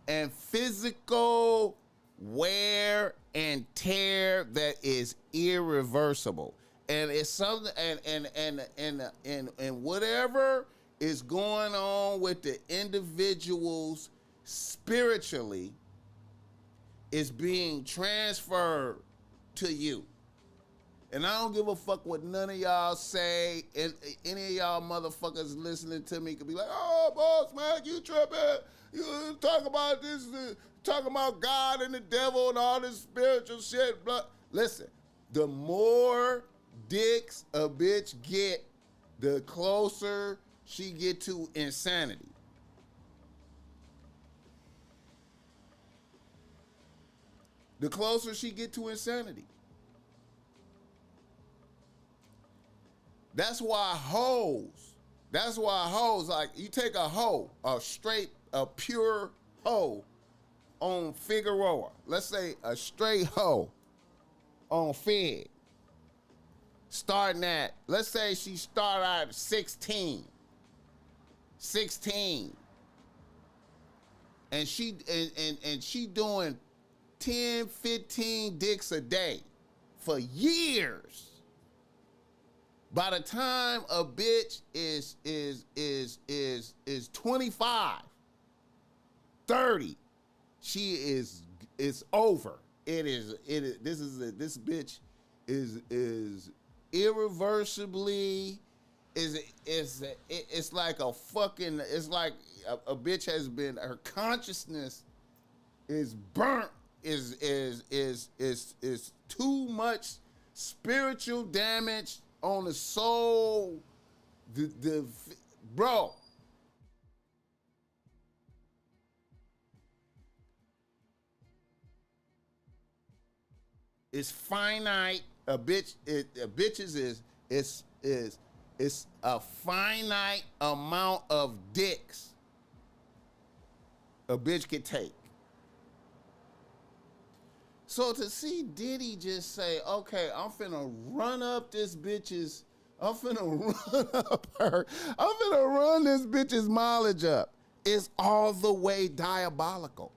and physical wear and tear that is irreversible. And it's something, and whatever is going on with the individuals spiritually is being transferred to you. And I don't give a fuck what none of y'all say. And any of y'all motherfuckers listening to me could be like, oh, BossMack, you tripping. You talk about this, talking about God and the devil and all this spiritual shit. Blah. Listen, the more dicks a bitch get, the closer she get to insanity. The closer she get to insanity. That's why hoes, like you take a hoe, a pure hoe on Figueroa. Let's say a straight hoe on Fig. Starting at, let's say she started out at 16. And she doing 10, 15 dicks a day for years. By the time a bitch is 25, 30, it's over. This bitch is irreversibly it's like a fucking, it's like a bitch has been, her consciousness is burnt, is too much spiritual damage on the soul. Bro, it's finite. A bitch's is a finite amount of dicks a bitch could take. So to see Diddy just say, okay, I'm finna run up this bitch's, I'm finna run up her, I'm finna run this bitch's mileage up, is all the way diabolical.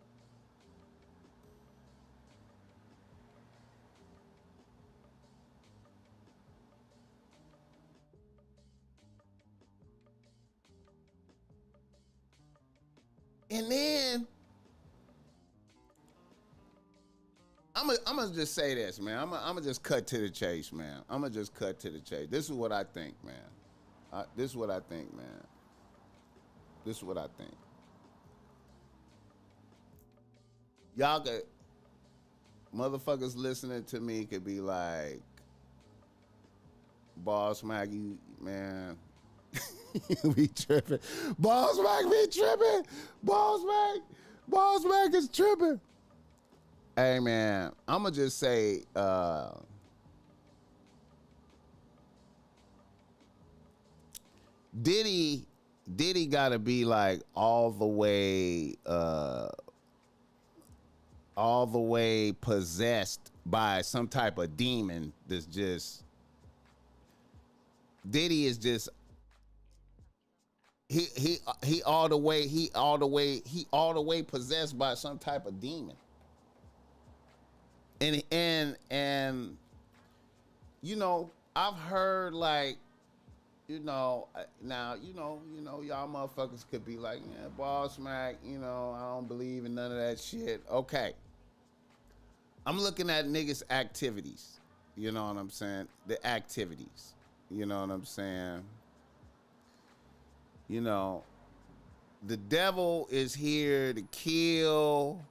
And then I'm gonna just say this, man. I'm gonna just cut to the chase, man. I'm gonna just cut to the chase. This is what I think, man. This is what I think, man. This is what I think. Y'all could, motherfuckers listening to me could be like, BossMack, you, man, you be tripping. BossMack be tripping. BossMack is tripping. Hey, man, I'm going to just say, Diddy got to be like all the way possessed by some type of demon that's just, Diddy is just, he all the way possessed by some type of demon. And you know, I've heard like, you know, now you know y'all motherfuckers could be like, yeah, BossMack, you know, I don't believe in none of that shit. Okay, I'm looking at niggas' activities. You know what I'm saying? The activities. You know what I'm saying? You know, the devil is here to kill.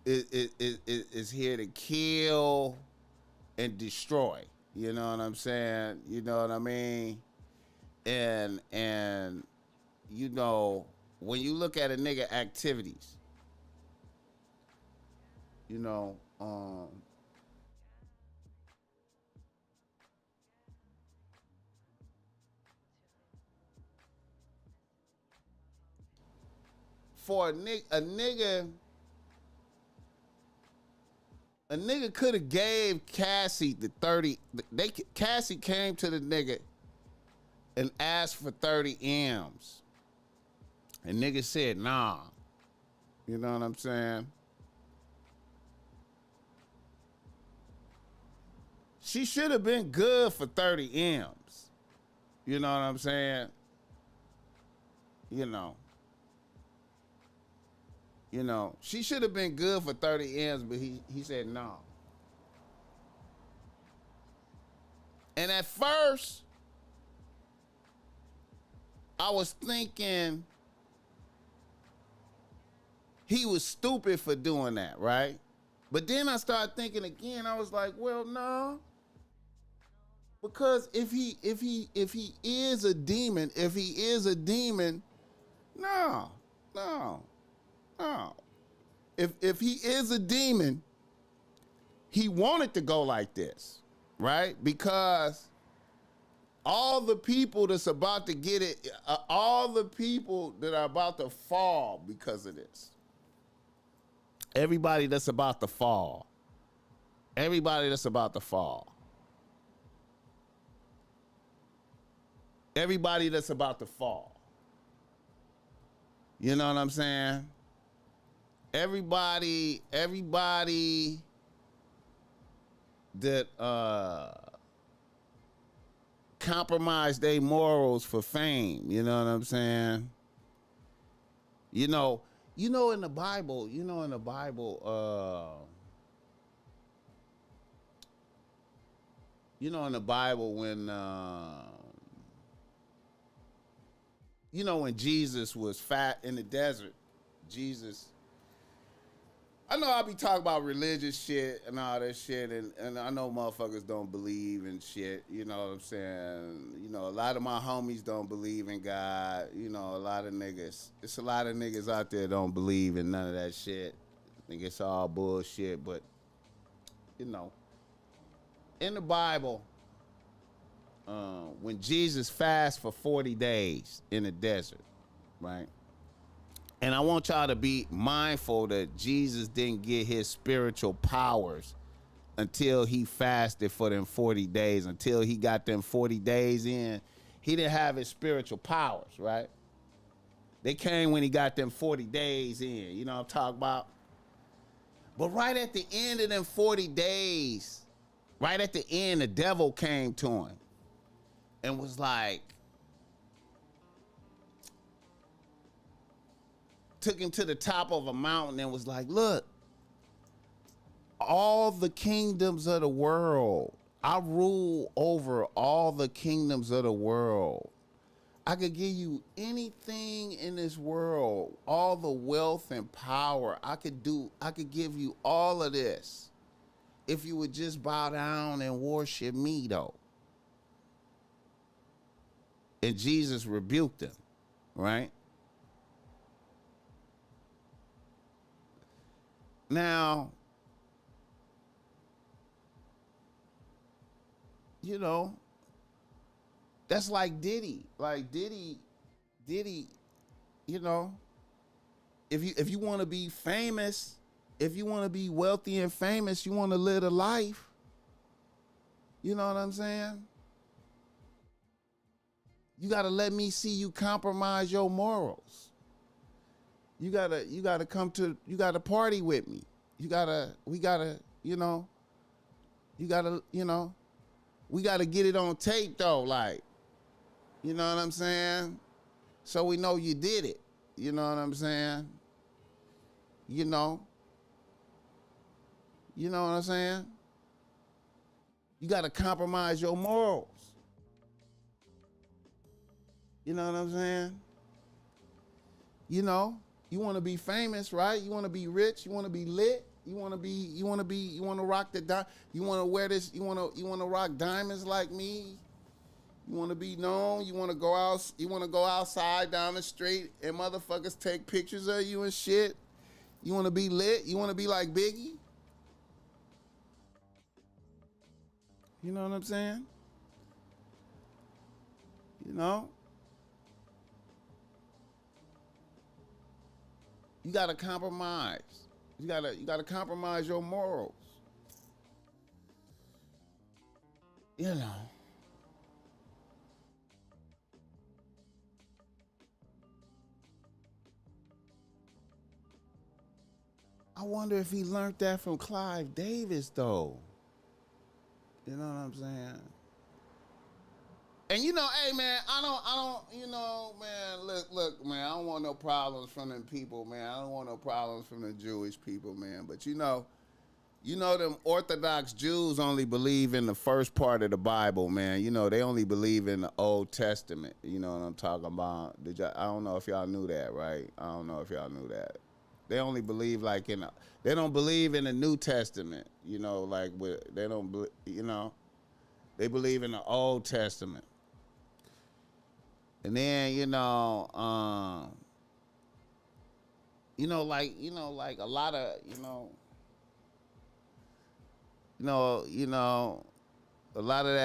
Is here to kill and destroy. You know what I'm saying? You know what I mean? And you know, when you look at a nigga activities, you know, for a nigga could have gave Cassie the 30. Cassie came to the nigga and asked for 30 M's. And nigga said, nah. You know what I'm saying? She should have been good for 30 M's. You know what I'm saying? You know, she should have been good for 30 M's, but he said no. And at first, I was thinking he was stupid for doing that, right? But then I started thinking again, I was like, well, no. Because if he is a demon, no. If he is a demon, he wanted to go like this, right? Because all the people that's about to get it, all the people that are about to fall because of this. Everybody that's about to fall. Everybody that's about to fall. Everybody that's about to fall. You know what I'm saying? Everybody that compromise their morals for fame, you know what I'm saying? You know in the Bible, when when Jesus was fat in the desert, Jesus, I know I be talking about religious shit and all that shit, and I know motherfuckers don't believe in shit, you know what I'm saying? You know, a lot of my homies don't believe in God, you know, a lot of niggas. It's a lot of niggas out there don't believe in none of that shit. I think it's all bullshit, but, you know, in the Bible, when Jesus fasted for 40 days in the desert, right? And I want y'all to be mindful that Jesus didn't get his spiritual powers until he fasted for them 40 days, until he got them 40 days in. He didn't have his spiritual powers, right? They came when he got them 40 days in. You know what I'm talking about? But right at the end of them 40 days, right at the end, the devil came to him and was like, took him to the top of a mountain and was like, look, all the kingdoms of the world, I rule over all the kingdoms of the world. I could give you anything in this world, all the wealth and power. I could give you all of this if you would just bow down and worship me, though. And Jesus rebuked him, right? Now, you know, that's like Diddy. Like Diddy, you know, if you want to be famous, if you want to be wealthy and famous, you want to live a life. You know what I'm saying? You got to let me see you compromise your morals. You gotta come to, you gotta party with me. We gotta, you know, we gotta get it on tape though, like, you know what I'm saying? So we know you did it. You know what I'm saying? You know what I'm saying? You gotta compromise your morals. You know what I'm saying? You know, you want to be famous, right? You want to be rich. You want to be lit. You want to rock the you want to wear this. You want to rock diamonds like me. You want to be known. You want to go out. You want to go outside down the street and motherfuckers take pictures of you and shit. You want to be lit. You want to be like Biggie. You know what I'm saying? You know. You gotta compromise. You gotta compromise your morals. You know. I wonder if he learned that from Clive Davis, though. You know what I'm saying? And you know, hey man, I don't, you know, man, look, man, I don't want no problems from them people, man. I don't want no problems from the Jewish people, man. But you know them Orthodox Jews only believe in the first part of the Bible, man. You know, they only believe in the Old Testament. You know what I'm talking about? I don't know if y'all knew that, right? I don't know if y'all knew that. They only believe like they don't believe in the New Testament. You know, like they don't, you know, they believe in the Old Testament. And then, like a lot of, a lot of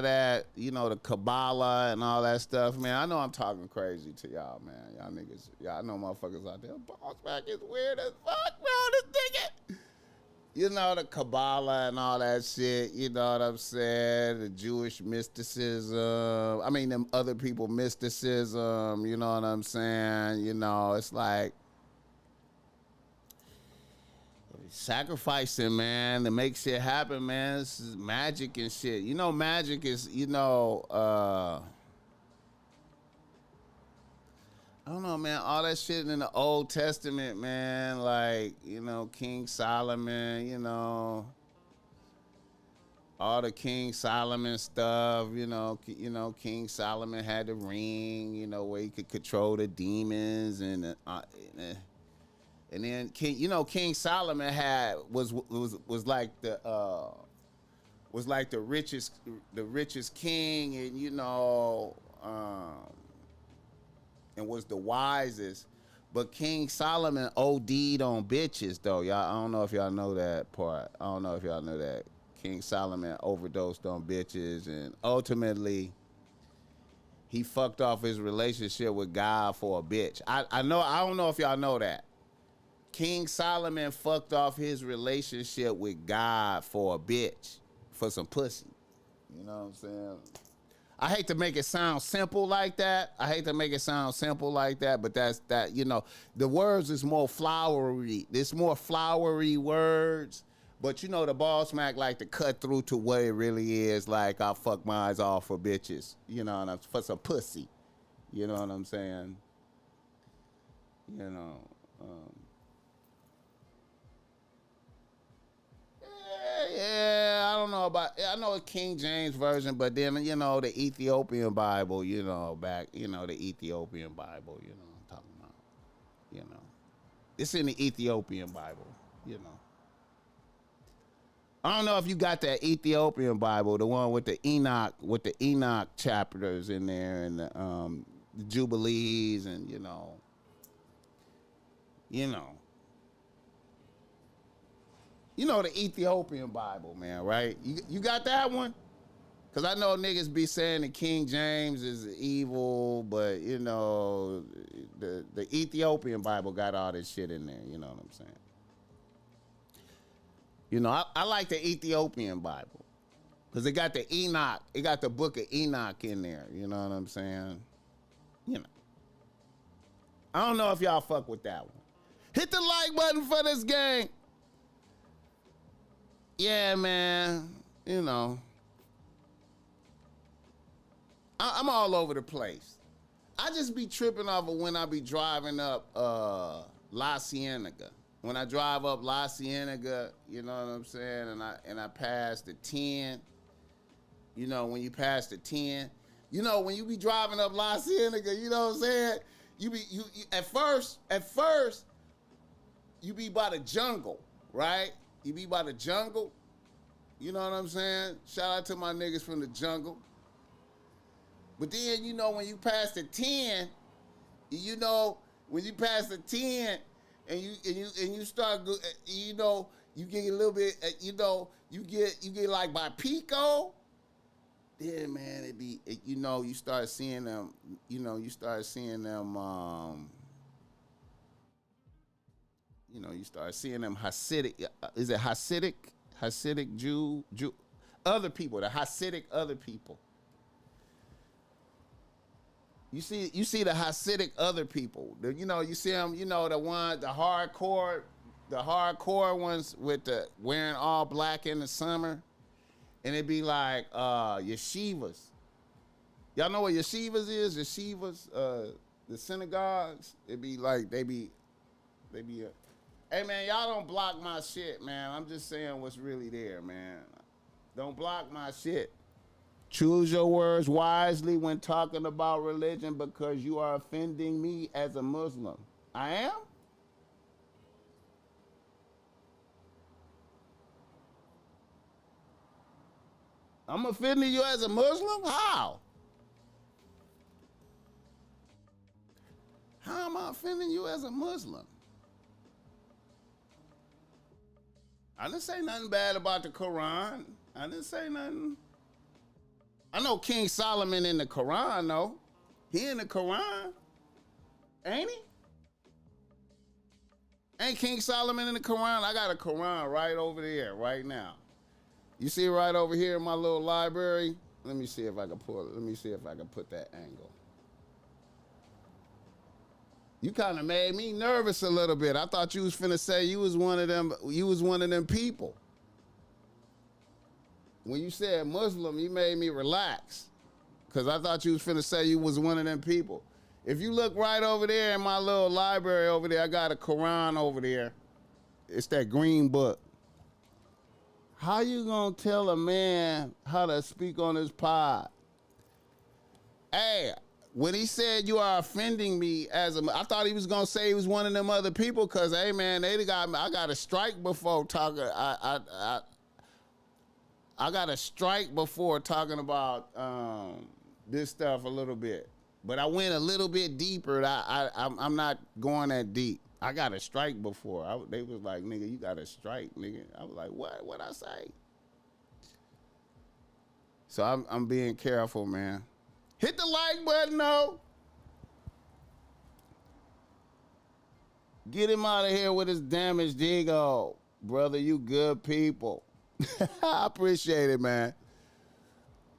that, the Kabbalah and all that stuff, man. I know I'm talking crazy to y'all, man. Y'all niggas, y'all know motherfuckers out there. BossMack is weird as fuck, bro. This nigga. The Kabbalah and all that shit, you know what I'm saying? The Jewish mysticism. I mean, them other people mysticism, you know what I'm saying? It's like sacrificing, man, to make shit happen, man. This is magic and shit. Magic is, I don't know, man, all that shit in the Old Testament, man, like, King Solomon, all the King Solomon stuff, King Solomon had the ring, where he could control the demons and then King Solomon was like the richest king, and and was the wisest. But King Solomon OD'd on bitches, though. Y'all, I don't know if y'all know that part. I don't know if y'all know that. King Solomon overdosed on bitches, and ultimately he fucked off his relationship with God for a bitch. I know. I don't know if y'all know that. King Solomon fucked off his relationship with God for a bitch, for some pussy. You know what I'm saying? I hate to make it sound simple like that. But that's that. You know, the words is more flowery. There's more flowery words. But you know, the BossMack like to cut through to what it really is. Like, I fuck my eyes off for bitches. You know, and for some pussy. You know what I'm saying? You know. Yeah, I don't know about. I know a King James version, but then you know the Ethiopian Bible. You know the Ethiopian Bible. You know what I'm talking about. You know, it's in the Ethiopian Bible. You know, I don't know if you got that Ethiopian Bible, the one with the Enoch chapters in there, and the Jubilees, and you know. You know the Ethiopian Bible, man, right? You got that one? Because I know niggas be saying the King James is evil, but, you know, the Ethiopian Bible got all this shit in there, you know what I'm saying? You know, I like the Ethiopian Bible. Because it got the Enoch, it got the book of Enoch in there, you know what I'm saying? You know. I don't know if y'all fuck with that one. Hit the like button for this gang. Yeah, man, you know, I'm all over the place. I just be tripping off of when I be driving up La Cienega. When I drive up La Cienega, you know what I'm saying, and I pass the 10. You know, when you pass the 10, you know, when you be driving up La Cienega, you know what I'm saying? You at first, you be by the jungle, right? You be by the jungle. You know what I'm saying? Shout out to my niggas from the jungle. But then, you know, when you pass the 10, you know, when you pass the 10 and you start, you know, you get a little bit, you know, you get like by Pico. Then, man, you know, you start seeing them, Hasidic, is it Hasidic? Hasidic Jew, other people, the Hasidic other people. You see the Hasidic other people. You know, you see them, you know, the hardcore ones with the wearing all black in the summer. And it be like yeshivas. Y'all know what yeshivas is? Yeshivas, the synagogues. It be like, they be hey, man, y'all don't block my shit, man. I'm just saying what's really there, man. Don't block my shit. Choose your words wisely when talking about religion because you are offending me as a Muslim. I am? I'm offending you as a Muslim? How? How am I offending you as a Muslim? I didn't say nothing bad about the Quran. I didn't say nothing. I know King Solomon in the Quran, though. He in the Quran. Ain't he? Ain't King Solomon in the Quran? I got a Quran right over there, right now. You see it right over here in my little library? Let me see if I can pull it. Let me see if I can put that angle. You kind of made me nervous a little bit. I thought you was finna say you was one of them people. When you said Muslim, you made me relax. Because I thought you was finna say you was one of them people. If you look right over there in my little library over there, I got a Quran over there. It's that green book. How you gonna tell a man how to speak on his pod? Hey, when he said you are offending me I thought he was gonna say he was one of them other people, cause hey man, I got a strike before talking. I got a strike before talking about this stuff a little bit, but I went a little bit deeper. I'm not going that deep. I got a strike before. They was like, nigga, you got a strike, nigga. I was like, what? What'd I say? So I'm being careful, man. Hit the like button, though. Get him out of here with his damaged ego. Brother, you good people. I appreciate it, man.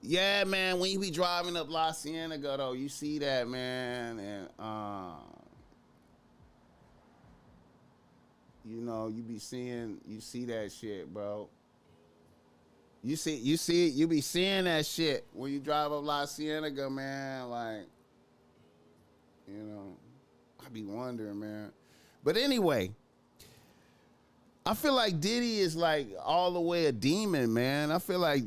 Yeah, man, when you be driving up La Cienega, though, you see that, man, and, you know, you see that shit, bro. You be seeing that shit when you drive up La Cienega, man, like, you know, I be wondering, man. But anyway, I feel like Diddy is like all the way a demon, man. I feel like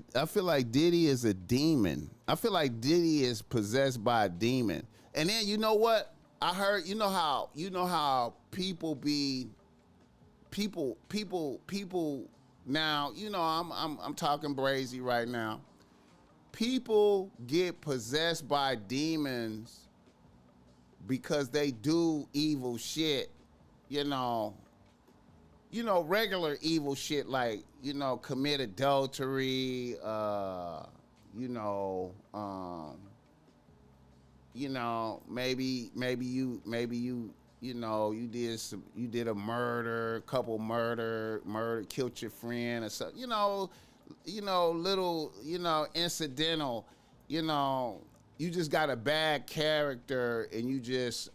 Diddy is a demon. I feel like Diddy is possessed by a demon. And then you know what? I heard you know how people now, you know, I'm talking brazy right now. People get possessed by demons because they do evil shit, you know, regular evil shit like, you know, commit adultery, maybe you did a murder, killed your friend or something, little, incidental, you just got a bad character and you just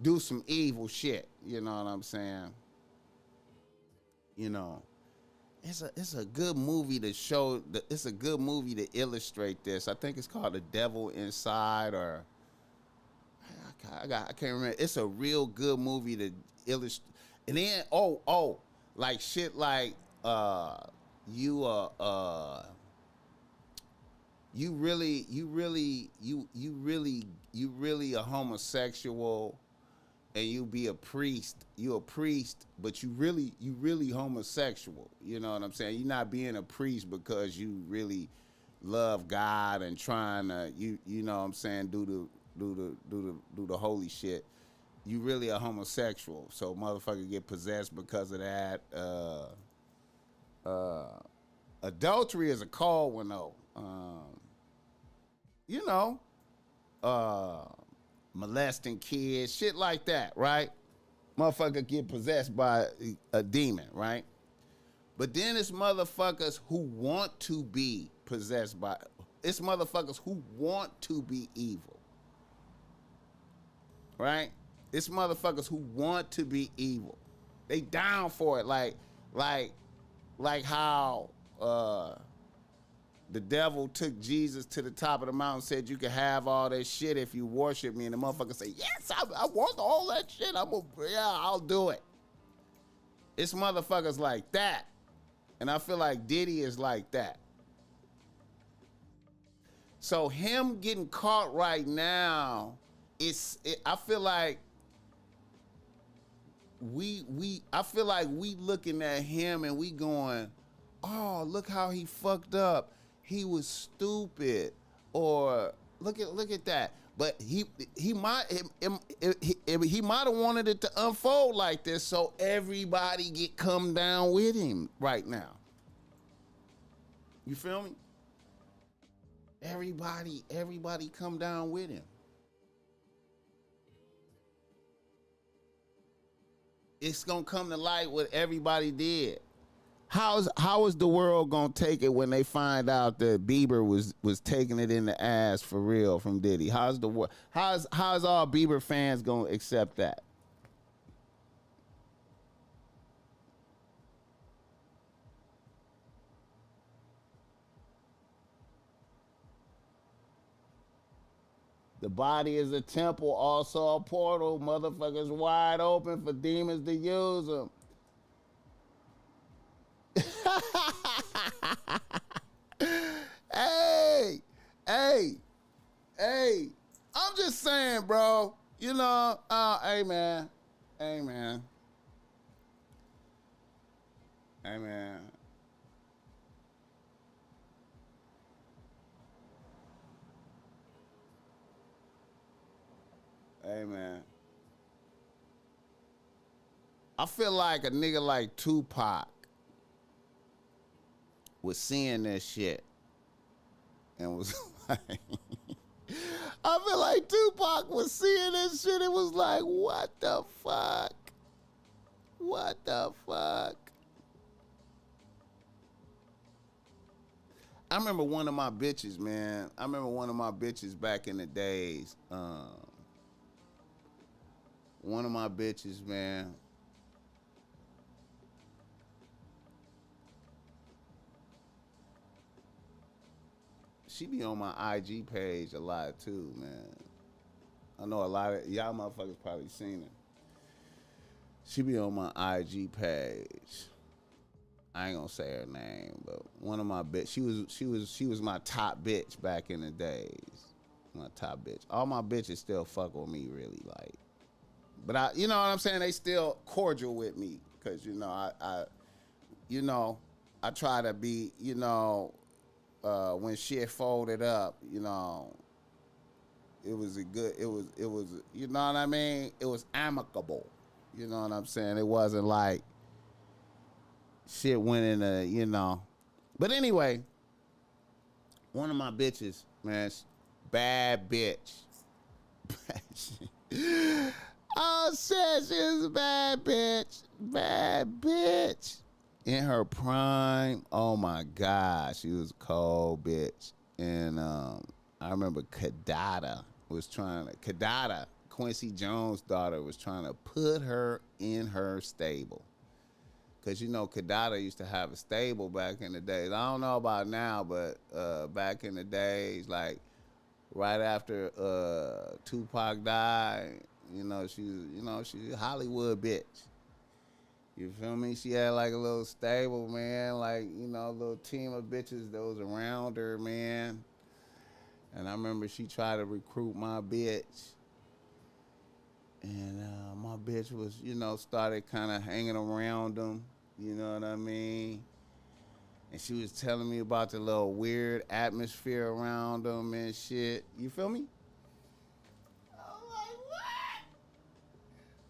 do some evil shit. You know what I'm saying? You know, it's a good movie to show. It's a good movie to illustrate this. I think it's called The Devil Inside, or I can't remember. It's a real good movie to illustrate. And then like shit like you really a homosexual. And you be a priest, but you really homosexual. You know what I'm saying? You're not being a priest because you really love God and trying to, you know what I'm saying, do the holy shit. You really a homosexual. So motherfucker get possessed because of that. Adultery is a cold one though. Molesting kids, shit like that, right? Motherfucker get possessed by a demon, right? But then it's motherfuckers who want to be possessed by, it's motherfuckers who want to be evil, right? It's motherfuckers who want to be evil. They down for it, like how the devil took Jesus to the top of the mountain, said you can have all that shit if you worship me. And the motherfucker say, yes, I want all that shit. I'll do it. It's motherfuckers like that. And I feel like Diddy is like that. So him getting caught right now, I feel like we looking at him and we going, oh, look how he fucked up. He was stupid, or look at that. But he might have wanted it to unfold like this, so everybody come down with him right now. You feel me? Everybody come down with him. It's gonna come to light what everybody did. How is the world gonna take it when they find out that Bieber was taking it in the ass for real from Diddy? How's all Bieber fans gonna accept that? The body is a temple, also a portal. Motherfuckers wide open for demons to use them. Hey, I'm just saying, bro. You know, hey man. Hey man. I feel like a nigga like Tupac was seeing this shit and was I feel like Tupac was seeing this shit. It was like, what the fuck? What the fuck? I remember one of my bitches, man. I remember one of my bitches back in the days. One of my bitches, man. She be on my IG page a lot too, man. I know a lot of y'all motherfuckers probably seen her. She be on my IG page. I ain't gonna say her name, but one of my bitch. She was my top bitch back in the days. My top bitch. All my bitches still fuck with me, really, like. But I, you know what I'm saying? They still cordial with me, cause I try to be, when shit folded up, it was you know what I mean? It was amicable. You know what I'm saying? It wasn't like shit went in a, But anyway, one of my bitches, man, bad bitch. Oh shit, she was a bad bitch. Bad bitch. In her prime, oh my God, she was a cold bitch. And I remember Kadada, Quincy Jones' daughter, was trying to put her in her stable. Because, Kadada used to have a stable back in the days. I don't know about now, but back in the days, like right after Tupac died, she's a Hollywood bitch. You feel me? She had like a little stable, man, like, a little team of bitches that was around her, man. And I remember she tried to recruit my bitch. And my bitch was, started kind of hanging around them. You know what I mean? And she was telling me about the little weird atmosphere around them and shit. You feel me?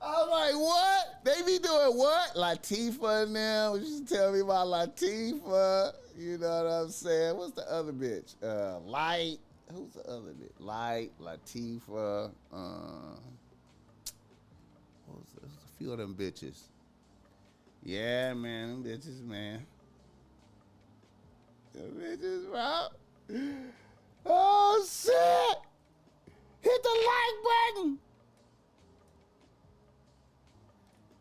I'm like, what? They be doing what? Latifah and them. She used to tell me about Latifah. You know what I'm saying? What's the other bitch? Light. Who's the other bitch? Light, Latifah. There's a few of them bitches. Yeah, man. Them bitches, man. Them bitches, bro. Oh, shit. Hit the like button.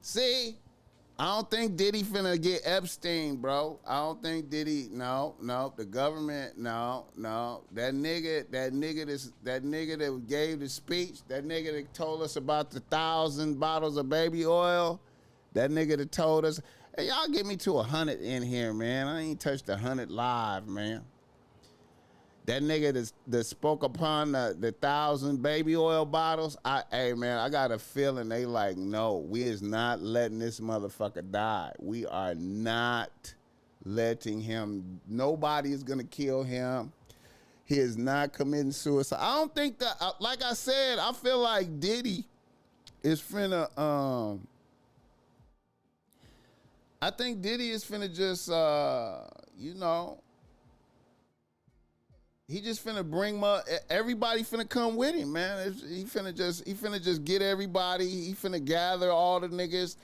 See, I don't think Diddy finna get Epstein, bro. I don't think Diddy. No. The government. No. That nigga that gave the speech. That nigga that told us about the 1,000 bottles of baby oil. That nigga that told us, hey, y'all get me to 100 in here, man. I ain't touched 100 live, man. That nigga that spoke upon the 1,000 baby oil bottles, hey, man, I got a feeling they like, no, we is not letting this motherfucker die. We are not letting him, nobody is going to kill him. He is not committing suicide. I don't think that, like I said, I feel like Diddy is finna, I think Diddy is finna just, he just finna bring everybody finna come with him, man. He finna just get everybody. He finna gather all the niggas.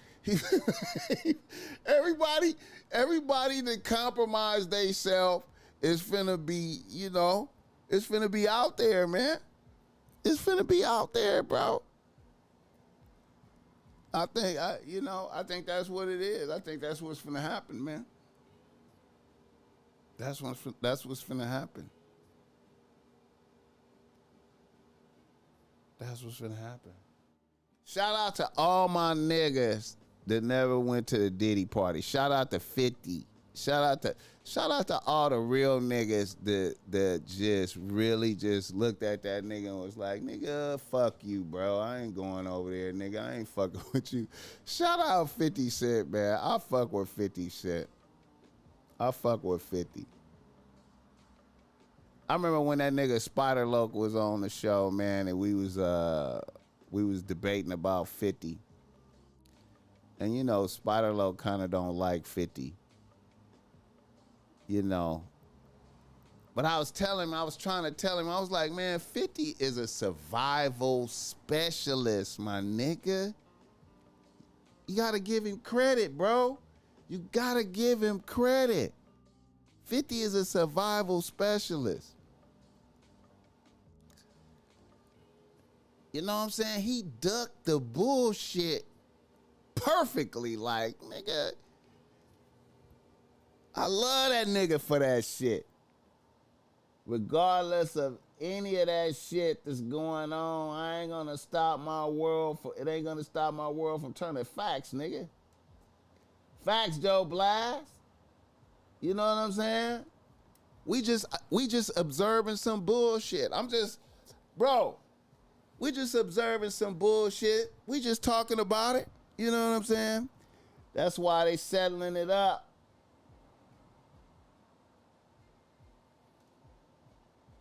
everybody that compromised theyself is finna be, it's finna be out there, man. It's finna be out there, bro. I think that's what it is. I think that's what's finna happen, man. That's what's finna happen. That's what's gonna happen. Shout out to all my niggas that never went to the Diddy party. Shout out to 50. Shout out to all the real niggas that just really just looked at that nigga and was like, nigga, fuck you, bro. I ain't going over there, nigga. I ain't fucking with you. Shout out 50 Cent, man. I fuck with 50 Cent. I fuck with 50. I remember when that nigga Spider Loc was on the show, man, and we was debating about 50. And Spider Loc kind of don't like 50. But But I was trying to tell him, I was like, man, 50 is a survival specialist, my nigga. You gotta give him credit, bro. You gotta give him credit. 50 is a survival specialist. You know what I'm saying? He ducked the bullshit perfectly. Like, nigga, I love that nigga for that shit. Regardless of any of that shit that's going on, I ain't gonna stop my world. It ain't gonna stop my world from turning facts, nigga. Facts, Joe Blast. You know what I'm saying? We just observing some bullshit. Bro, we just observing some bullshit. We just talking about it. You know what I'm saying? That's why they settling it up.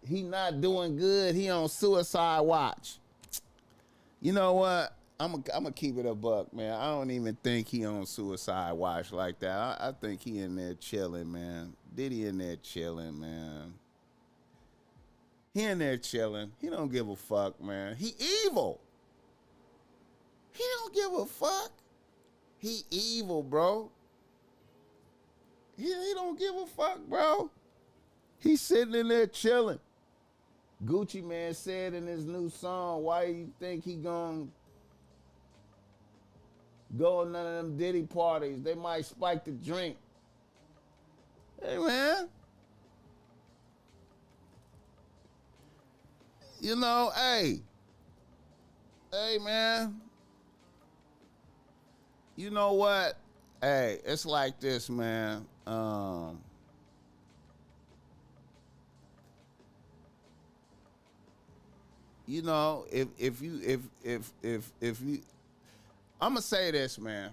He not doing good. He on suicide watch. You know what? I'm gonna keep it a buck, man. I don't even think he on suicide watch like that. I think he in there chilling, man. Diddy in there chilling, man. He in there chilling. He don't give a fuck, man. He evil. He don't give a fuck. He evil, bro. He don't give a fuck, bro. He's sitting in there chilling. Gucci Man said in his new song, why you think he gonna go to none of them Diddy parties? They might spike the drink. Hey, man. You know, hey, man. You know what? Hey, it's like this, man. You know, if you, I'm gonna say this, man.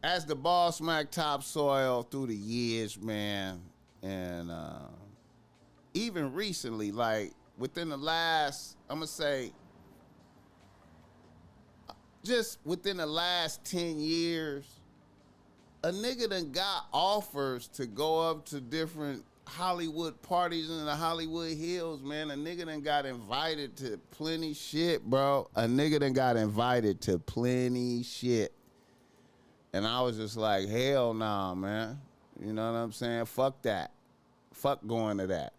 As the BossMack topsoil through the years, man, and even recently, like within the last, I'm gonna say, just within the last 10 years, a nigga done got offers to go up to different Hollywood parties in the Hollywood Hills, man. A nigga done got invited to plenty shit, bro. A nigga done got invited to plenty shit. And I was just like, hell nah, man. You know what I'm saying? Fuck that. Fuck going to that.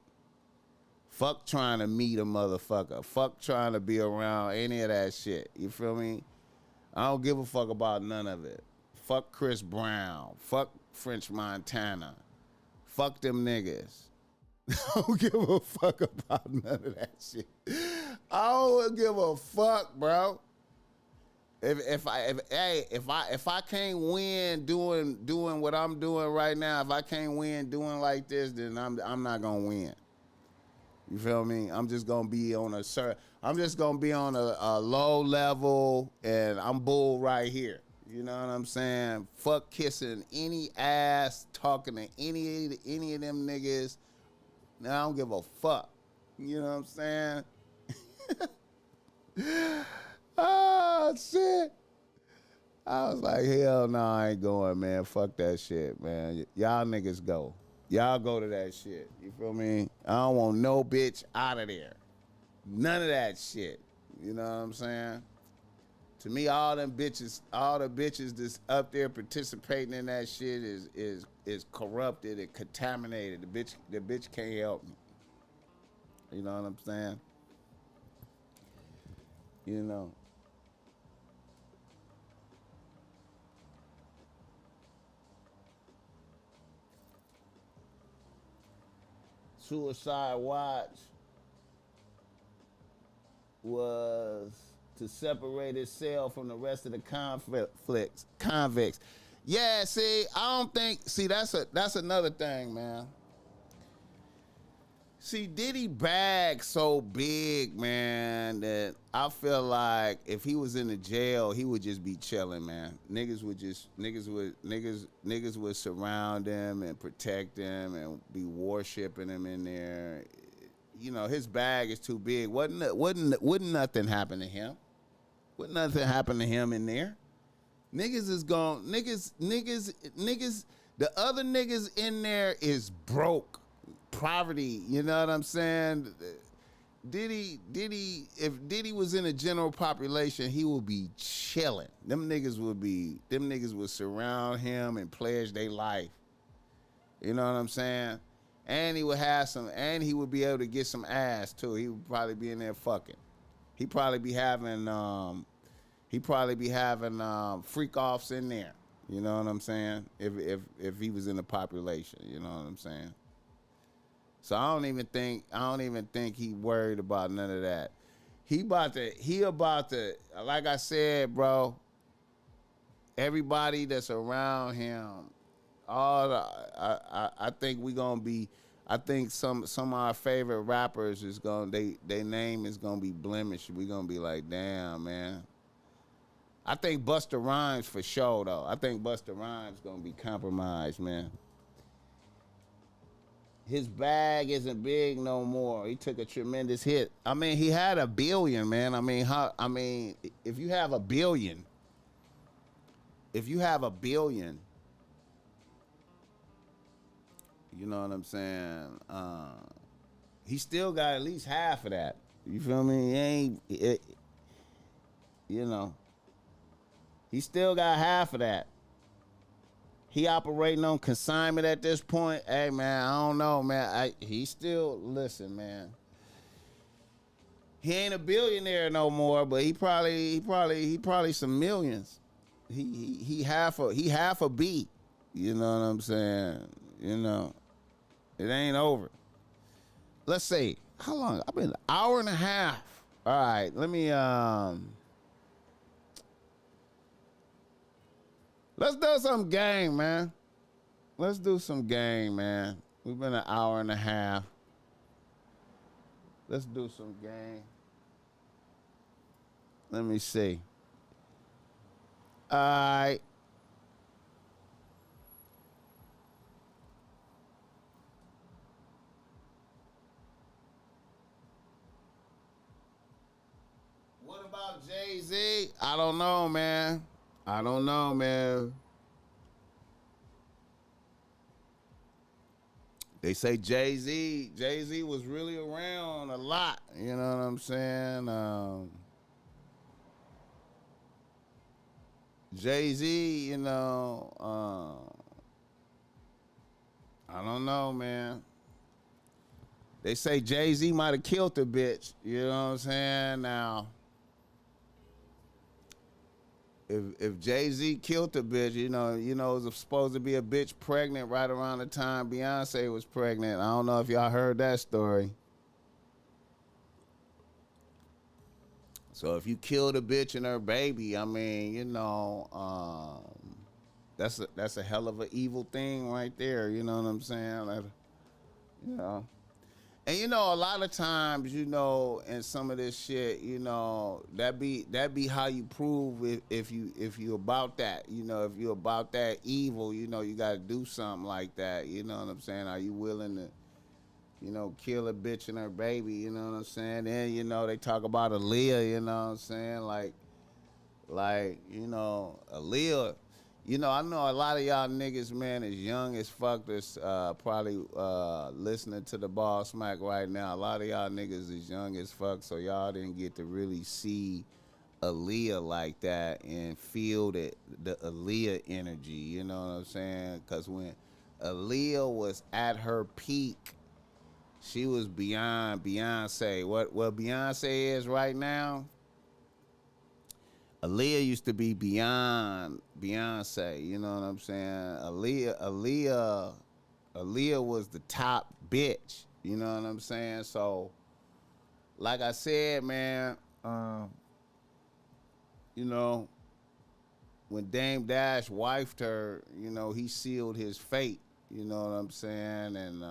Fuck trying to meet a motherfucker. Fuck trying to be around any of that shit. You feel me? I don't give a fuck about none of it. Fuck Chris Brown. Fuck French Montana. Fuck them niggas. I don't give a fuck about none of that shit. I don't give a fuck, bro. If I can't win doing what I'm doing right now, if I can't win doing like this, then I'm not gonna win. You feel me? I'm just gonna be on a low level, and I'm bull right here. You know what I'm saying? Fuck kissing any ass, talking to any of them niggas. Now I don't give a fuck. You know what I'm saying? Oh, shit. I was like, hell no, I ain't going, man. Fuck that shit, man. Y'all niggas go. Y'all go to that shit. You feel me? I don't want no bitch out of there. None of that shit. You know what I'm saying? To me, all the bitches that's up there participating in that shit is corrupted and contaminated. The bitch can't help me. You know what I'm saying? You know. Suicide watch was to separate itself from the rest of the convicts. Yeah, see, I don't think, that's another thing, man. See, Diddy bag so big, man, that I feel like if he was in the jail, he would just be chilling, man. Niggas would surround him and protect him and be worshiping him in there. You know, his bag is too big. Wouldn't nothing happen to him? Wouldn't nothing happen to him in there? Niggas is gone. Niggas. The other niggas in there is broke, poverty. You know what I'm saying? Diddy, if Diddy was in the general population, he would be chilling. Them niggas would surround him and pledge their life. You know what I'm saying? And he would have and he would be able to get some ass too. He would probably be in there fucking. He'd probably be having freak offs in there. You know what I'm saying? If he was in the population, you know what I'm saying? So I don't even think he worried about none of that. He about to, like I said, bro, everybody that's around him, I think we gonna be, I think some of our favorite rappers is their name is gonna be blemished. We gonna be like, damn, man. I think Busta Rhymes for sure though. I think Busta Rhymes gonna be compromised, man. His bag isn't big no more. He took a tremendous hit. I mean, he had $1 billion, man. I mean, if you have $1 billion, you know what I'm saying? He still got at least half of that. You feel me? He still got half of that. He operating on consignment at this point. Hey, man, I don't know, man. Listen, man. He ain't a billionaire no more, but he probably some millions. He half a beat. You know what I'm saying? You know, it ain't over. Let's see. How long? I've been an hour and a half. All right, let me let's do some game, man. Let's do some game, man. We've been an hour and a half. Let's do some game. Let me see. All right. What about Jay-Z? I don't know, man. They say Jay-Z was really around a lot. You know what I'm saying? Jay-Z, you know, I don't know, man. They say Jay-Z might have killed the bitch. You know what I'm saying? Now, if Jay-Z killed the bitch, you know, it was supposed to be a bitch pregnant right around the time Beyonce was pregnant. I don't know if y'all heard that story. So if you kill the bitch and her baby, I mean, you know, that's a hell of an evil thing right there. You know what I'm saying? Like, you know. And you know, a lot of times, you know, in some of this shit, you know, that be how you prove if you about that. You know, if you about that evil, you know, you got to do something like that. You know what I'm saying? Are you willing to, you know, kill a bitch and her baby? You know what I'm saying? Then, you know, they talk about Aaliyah. You know what I'm saying? Like, you know, Aaliyah. You know, I know a lot of y'all niggas, man, is young as fuck that's probably listening to the BossMack right now. A lot of y'all niggas is young as fuck, so y'all didn't get to really see Aaliyah like that and feel the Aaliyah energy, you know what I'm saying? Because when Aaliyah was at her peak, she was beyond Beyonce. What Beyonce is right now, Aaliyah used to be beyond Beyonce, you know what I'm saying? Aaliyah was the top bitch, you know what I'm saying? So, like I said, man, you know, when Dame Dash wifed her, you know, he sealed his fate, you know what I'm saying? And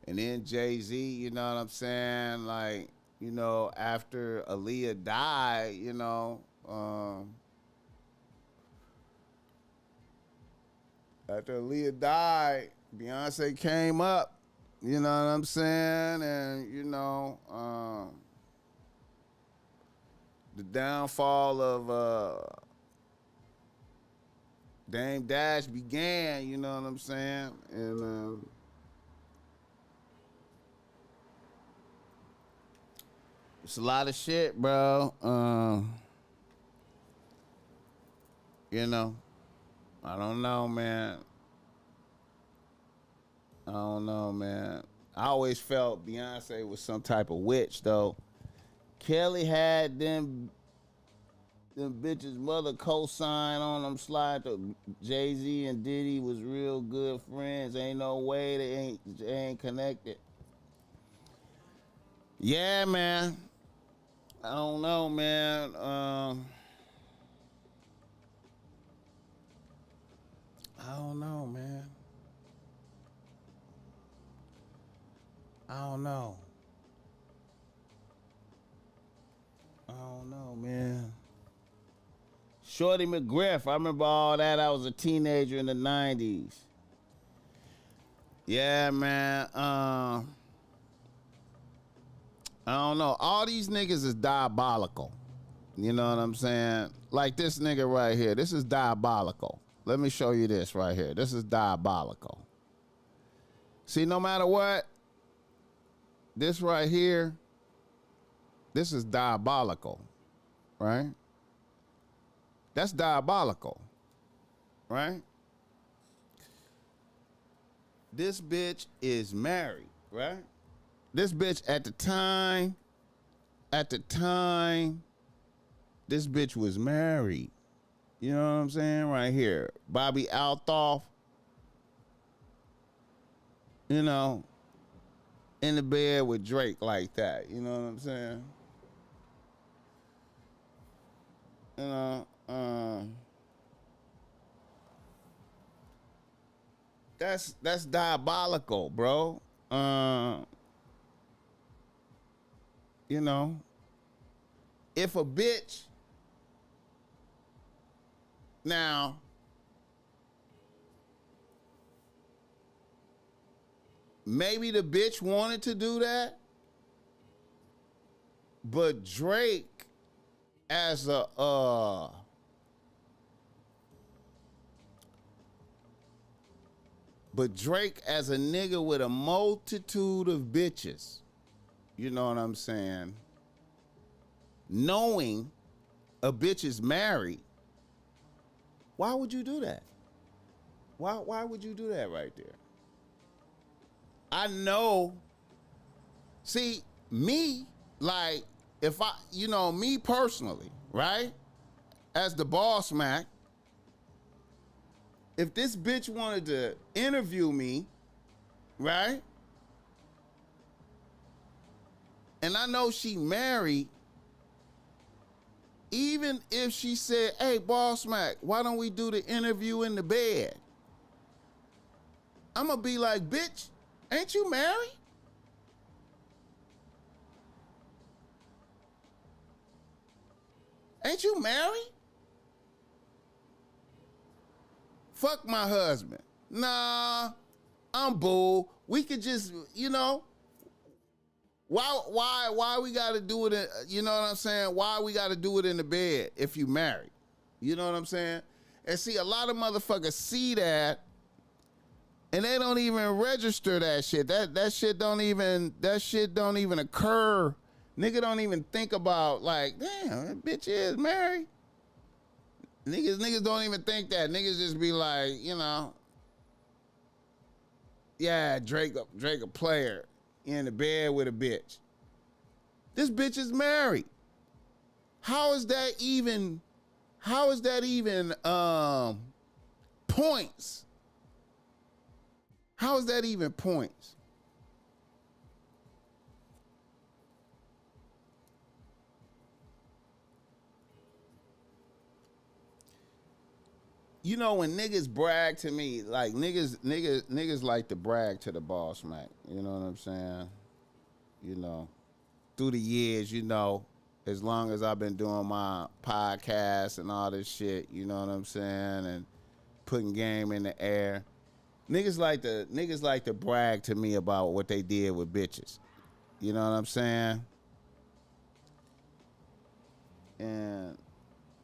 then Jay-Z, you know what I'm saying? Like, you know, after Aaliyah died, you know, after Aaliyah died, Beyonce came up, you know what I'm saying? And, you know, the downfall of Dame Dash began, you know what I'm saying? And It's a lot of shit, bro. You know, I don't know, man. I don't know, man. I always felt Beyonce was some type of witch, though. Kelly had them bitches' mother co-sign on them slide. Jay-Z and Diddy was real good friends. Ain't no way they ain't connected. Yeah, man. I don't know, man. I don't know, man. I don't know. I don't know, man. Shorty McGriff, I remember all that. I was a teenager in the 90s. Yeah, man. I don't know. All these niggas is diabolical. You know what I'm saying? Like this nigga right here. This is diabolical. Let me show you this right here. This is diabolical. See, no matter what, this right here, this is diabolical, right? That's diabolical, right? This bitch is married, right? This bitch at the time, this bitch was married. You know what I'm saying? Right here. Bobby Althoff, you know, in the bed with Drake like that. You know what I'm saying? You know, that's diabolical, bro. You know, if a bitch now maybe the bitch wanted to do that, but Drake as a nigga with a multitude of bitches, you know what I'm saying? Knowing a bitch is married, why would you do that? Why would you do that right there? I know. See, me, like, if I, you know, me personally, right? As the BossMack, if this bitch wanted to interview me, right? And I know she married, even if she said, hey, BossMack, why don't we do the interview in the bed? I'm gonna be like, bitch, ain't you married? Ain't you married? Fuck my husband. Nah, I'm bull. We could just, you know, why we gotta do it in, you know what I'm saying? Why we gotta do it in the bed if you married? You know what I'm saying? And see, a lot of motherfuckers see that and they don't even register that shit. That shit don't even occur. Nigga don't even think about, like, damn, that bitch is married. Niggas don't even think that. Niggas just be like, you know, yeah, Drake a player in the bed with a bitch. This bitch is married. How is that even points? How is that even points? You know, when niggas brag to me, like niggas like to brag to the BossMack. You know what I'm saying? You know, through the years, you know, as long as I've been doing my podcast and all this shit, you know what I'm saying, and putting game in the air, niggas like to brag to me about what they did with bitches. You know what I'm saying? And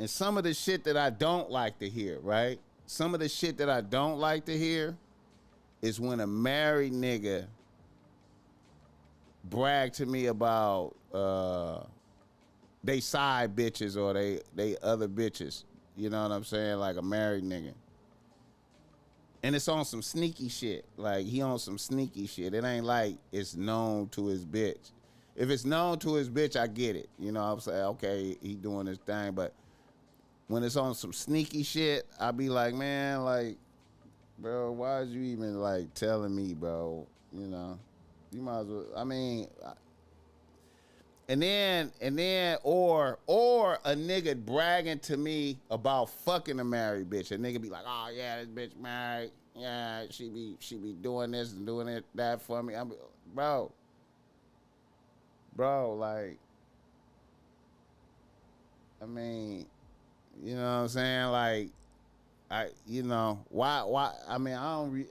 some of the shit that I don't like to hear, right? Some of the shit that I don't like to hear is when a married nigga brag to me about they side bitches or they other bitches. You know what I'm saying? Like a married nigga. And it's on some sneaky shit. Like, he on some sneaky shit. It ain't like it's known to his bitch. If it's known to his bitch, I get it. You know what I'm saying? Okay, he doing his thing. But when it's on some sneaky shit, I be like, man, like, bro, why is you even, like, telling me, bro? You know? You might as well, I mean, and then, or a nigga bragging to me about fucking a married bitch. A nigga be like, oh yeah, this bitch married. Yeah, she be doing this and doing it, that for me. Bro, like, I mean, you know what I'm saying? Like, why, I mean,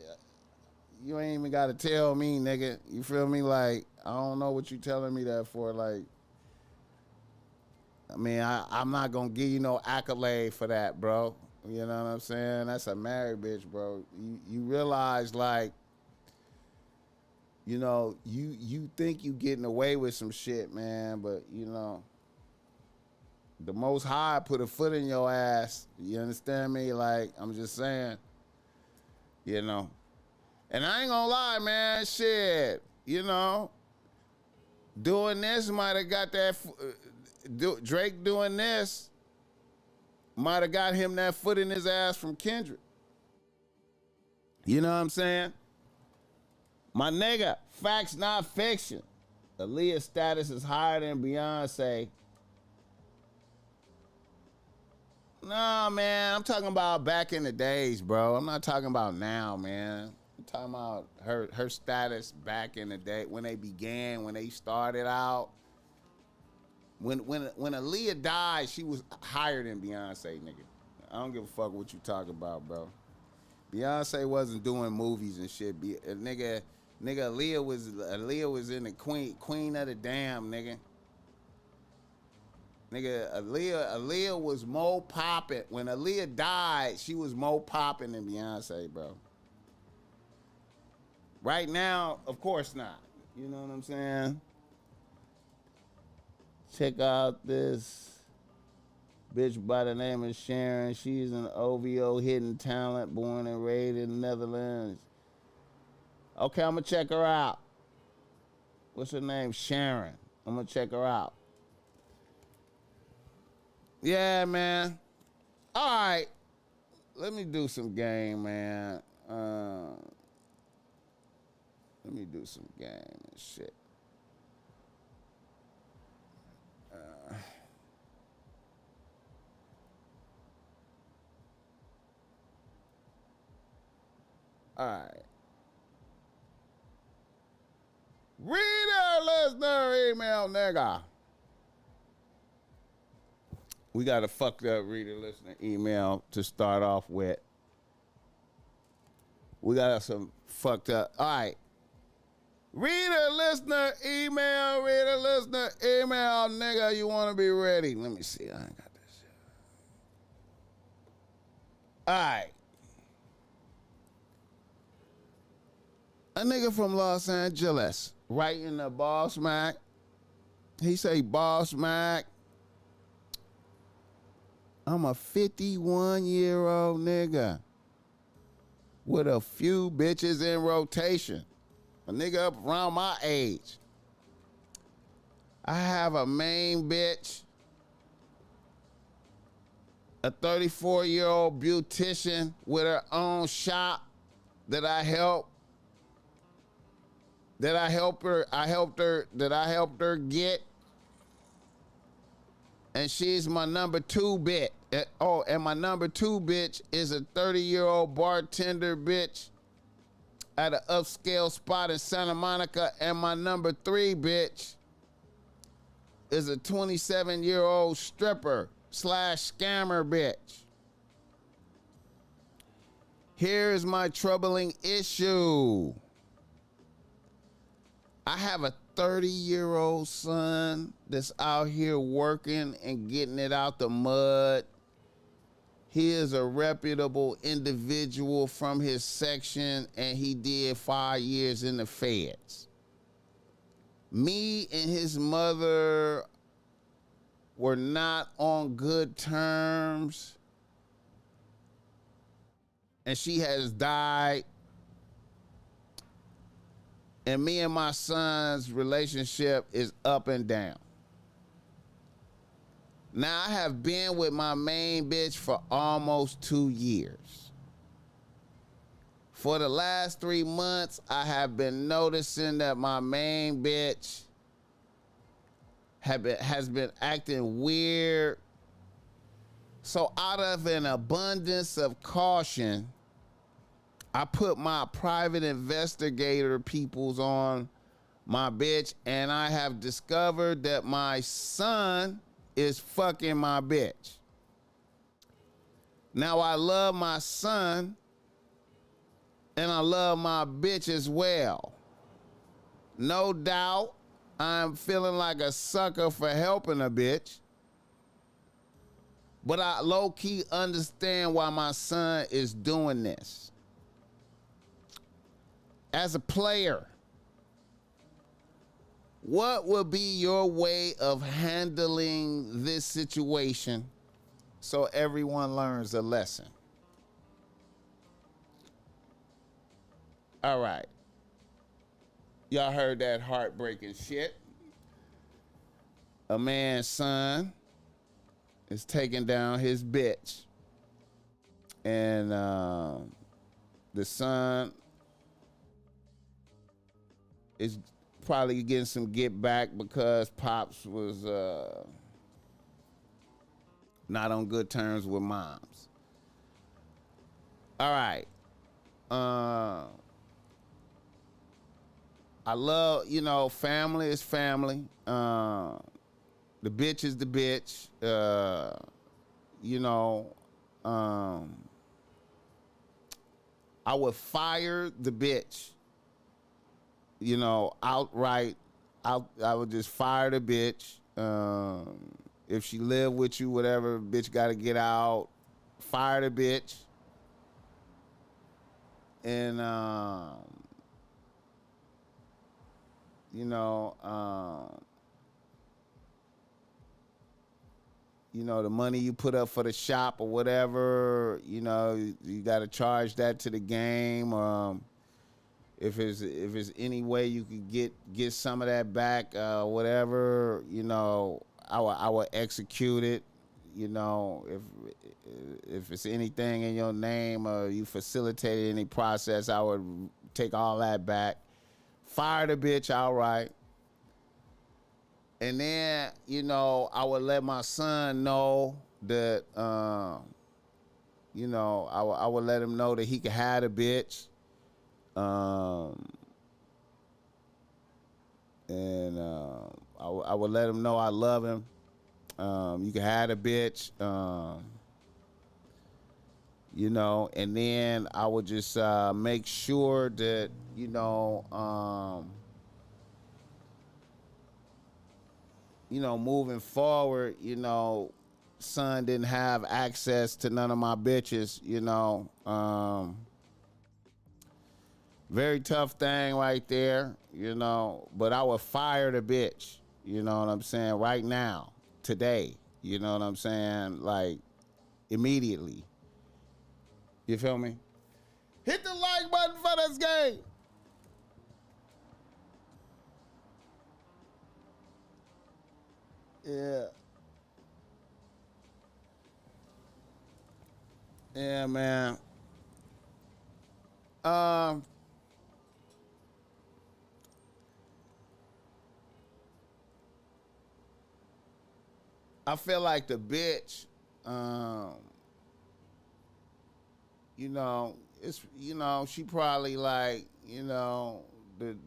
you ain't even got to tell me, nigga. You feel me? Like, I don't know what you telling me that for. Like, I mean, I'm not going to give you no accolade for that, bro. You know what I'm saying? That's a married bitch, bro. You realize, like, you know, you think you getting away with some shit, man, but, you know, the Most High put a foot in your ass. You understand me? Like, I'm just saying, you know. And I ain't gonna lie, man, shit, you know, doing this might have got that, Drake doing this might have got him that foot in his ass from Kendrick. You know what I'm saying? My nigga, facts not fiction. Aaliyah's status is higher than Beyonce. Nah, man, I'm talking about back in the days, bro. I'm not talking about now, man. I'm talking about her status back in the day when they began, when they started out. When Aaliyah died, she was higher than Beyonce, nigga. I don't give a fuck what you talking about, bro. Beyonce wasn't doing movies and shit. Nigga, Aaliyah was in the queen of the damn, nigga. Nigga, Aaliyah was more poppin'. When Aaliyah died, she was more poppin' than Beyonce, bro. Right now, of course not. You know what I'm saying? Check out this bitch by the name of Sharon. She's an OVO hidden talent, born and raised in the Netherlands. Okay, I'm gonna check her out. What's her name? Sharon. I'm gonna check her out. Yeah, man. All right. Let me do some game, man. Let me do some game and shit. All right. Reader, listener, email, nigga. We got a fucked up reader, listener, email to start off with. We got some fucked up. All right. Reader, listener, email, nigga. You want to be ready? Let me see. I ain't got this shit. All right. A nigga from Los Angeles writing to BossMack. He say, BossMack, I'm a 51-year-old nigga with a few bitches in rotation. A nigga up around my age. I have a main bitch, a 34-year-old beautician with her own shop that I helped her get. And she's my number 2 bitch. Oh, and my number 2 bitch is a 30-year-old bartender bitch at an upscale spot in Santa Monica. And my number 3 bitch is a 27-year-old stripper / scammer bitch. Here's my troubling issue. I have a 30-year-old son that's out here working and getting it out the mud. He is a reputable individual from his section, and he did 5 years in the feds. Me and his mother were not on good terms, and she has died. And me and my son's relationship is up and down. Now, I have been with my main bitch for almost 2 years. For the last 3 months, I have been noticing that my main bitch has been acting weird. So out of an abundance of caution, I put my private investigator peoples on my bitch, and I have discovered that my son is fucking my bitch. Now, I love my son, and I love my bitch as well. No doubt, I'm feeling like a sucker for helping a bitch, but I low-key understand why my son is doing this. As a player, what would be your way of handling this situation so everyone learns a lesson? All right. Y'all heard that heartbreaking shit. A man's son is taking down his bitch. And the son is probably getting some get back because Pops was not on good terms with moms. All right. I love, family is family. The bitch is the bitch. I would fire the bitch. Outright. I would just fire the bitch. If she live with you, whatever, bitch got to get out. Fire the bitch. And the money you put up for the shop or whatever, you got to charge that to the game. If there's any way you could get some of that back, whatever, I would execute it. If it's anything in your name or you facilitated any process, I would take all that back. Fire the bitch outright. And then, I would let my son know that, I would let him know that he could have the bitch. I would let him know I love him. You can have the bitch. And then I would just make sure that, moving forward, son didn't have access to none of my bitches, very tough thing right there, but I would fire the bitch, you know what I'm saying, right now, today, you know what I'm saying, like, immediately. You feel me? Hit the like button for this game. Yeah. Yeah, man. I feel like the bitch, it's, she probably like, the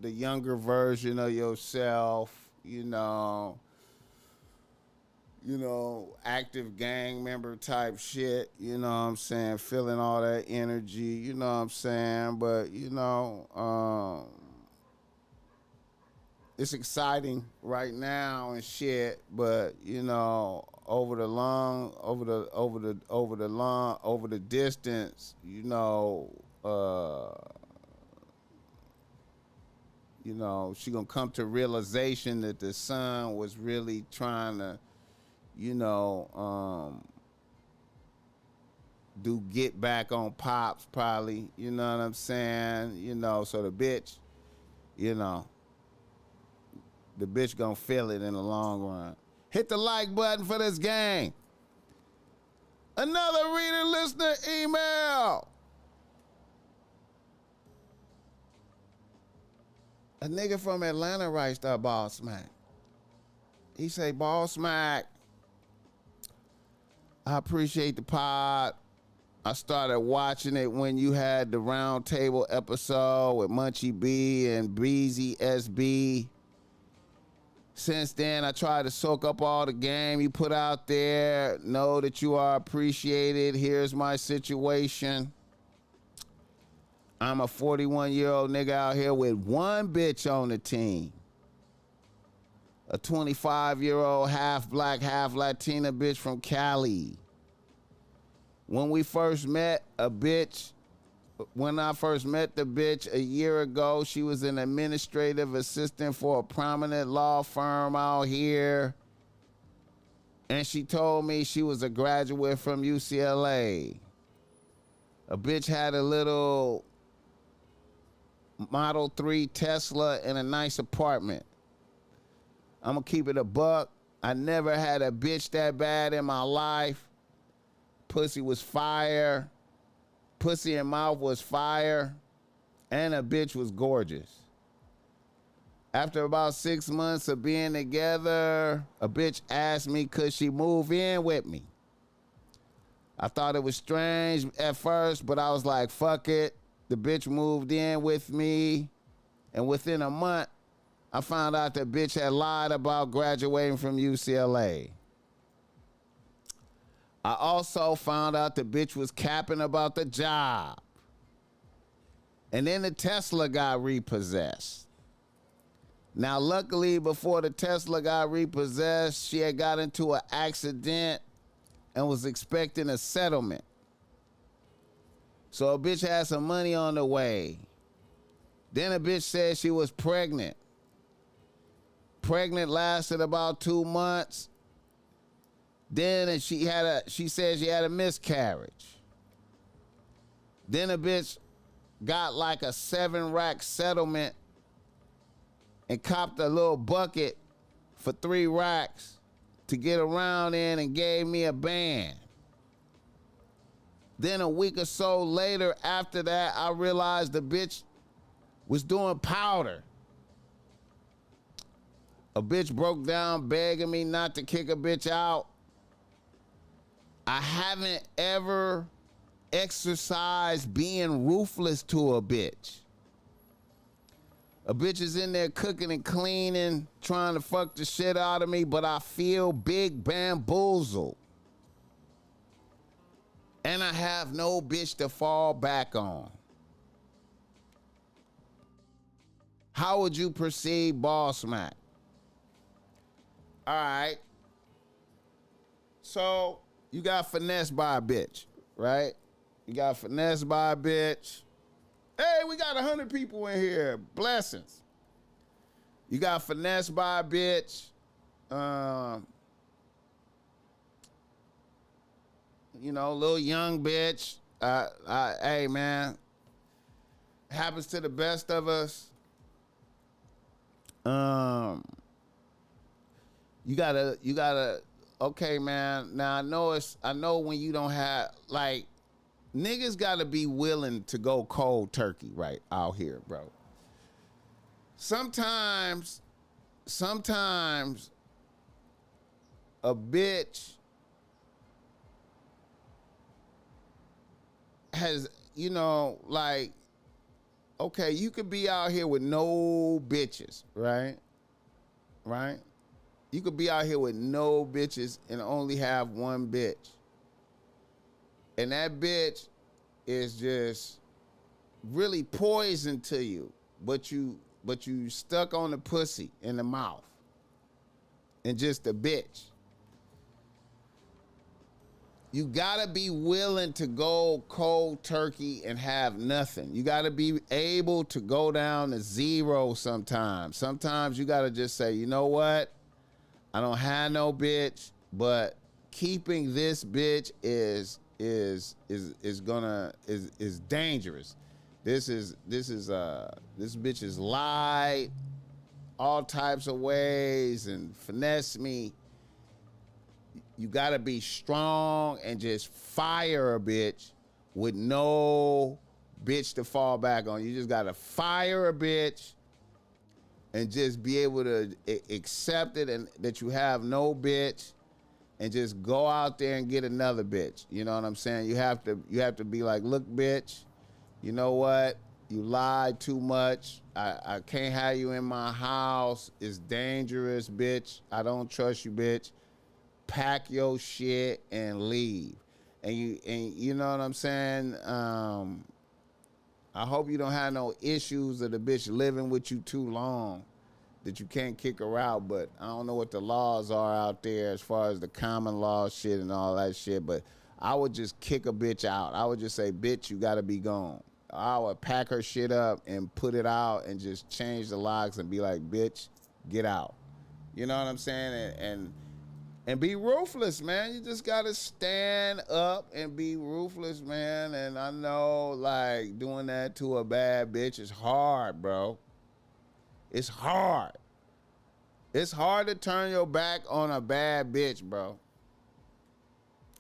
younger version of yourself, active gang member type shit, you know what I'm saying, feeling all that energy, you know what I'm saying, but, it's exciting right now and shit, but, over the distance, she gonna come to realization that the son was really trying to, you know, do get back on Pops probably, you know what I'm saying? You know, so the bitch, you know, the bitch gonna feel it in the long run. Hit the like button for this game. Another reader listener email. A nigga from Atlanta writes to BossMack. He say, BossMack, I appreciate the pod. I started watching it when you had the round table episode with Munchie B and Breezy SB. Since then, I tried to soak up all the game you put out there. Know that you are appreciated. Here's my situation. I'm a 41-year-old nigga out here with one bitch on the team. A 25-year-old half black, half Latina bitch from Cali. When I first met the bitch a year ago, she was an administrative assistant for a prominent law firm out here. And she told me she was a graduate from UCLA. A bitch had a little Model 3 Tesla and a nice apartment. I'm gonna keep it a buck. I never had a bitch that bad in my life. Pussy was fire. Pussy and mouth was fire. And a bitch was gorgeous. After about 6 months of being together, a bitch asked me could she move in with me. I thought it was strange at first, but I was like, fuck it. The bitch moved in with me. And within a month, I found out the bitch had lied about graduating from UCLA. I also found out the bitch was capping about the job. And then the Tesla got repossessed. Now, luckily, before the Tesla got repossessed, she had got into an accident and was expecting a settlement. So a bitch had some money on the way. Then a bitch said she was pregnant. Pregnant lasted about 2 months. Then she said she had a miscarriage. Then a bitch got like a 7-rack settlement and copped a little bucket for 3 racks to get around in and gave me a band. Then a week or so later after that, I realized the bitch was doing powder. A bitch broke down begging me not to kick a bitch out. I haven't ever exercised being ruthless to a bitch. A bitch is in there cooking and cleaning, trying to fuck the shit out of me, but I feel big bamboozled. And I have no bitch to fall back on. How would you perceive BossMack? All right. So you got finessed by a bitch, right? You got finessed by a bitch. Hey, we got 100 people in here. Blessings. You got finessed by a bitch. You know, little young bitch. Hey, man. Happens to the best of us. You gotta, okay, man. Now I know when you don't have, like, niggas gotta be willing to go cold turkey right out here, bro. Sometimes a bitch has, you know, like, okay, you could be out here with no bitches, right? Right? You could be out here with no bitches and only have one bitch. And that bitch is just really poison to you, but you stuck on the pussy in the mouth and just a bitch. You gotta be willing to go cold turkey and have nothing. You gotta be able to go down to zero sometimes. Sometimes you gotta just say, you know what? I don't have no bitch. but keeping this bitch is dangerous. This bitch is lied all types of ways and finesse me. You gotta be strong and just fire a bitch with no bitch to fall back on. You just gotta fire a bitch and just be able to accept it and that you have no bitch and just go out there and get another bitch. You know what I'm saying? You have to be like, look, bitch, you know what? You lied too much. I can't have you in my house. It's dangerous, bitch. I don't trust you, bitch. Pack your shit and leave. And you know what I'm saying? I hope you don't have no issues of the bitch living with you too long that you can't kick her out, but I don't know what the laws are out there as far as the common law shit and all that shit, but I would just kick a bitch out. I would just say, bitch, you gotta be gone. I would pack her shit up and put it out and just change the locks and be like, bitch, get out. You know what I'm saying? And be ruthless, man. You just gotta stand up and be ruthless, man. And I know, like, doing that to a bad bitch is hard, bro. It's hard. It's hard to turn your back on a bad bitch, bro.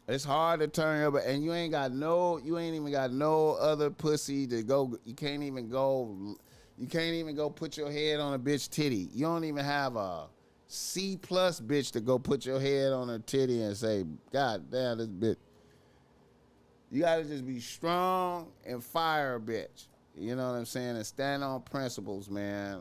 It's hard to turn your back, and you ain't even got no other pussy to go. You can't even go put your head on a bitch titty. You don't even have a C+ bitch to go put your head on her titty and say, God damn, this bitch. You gotta just be strong and fire a bitch. You know what I'm saying? And stand on principles, man.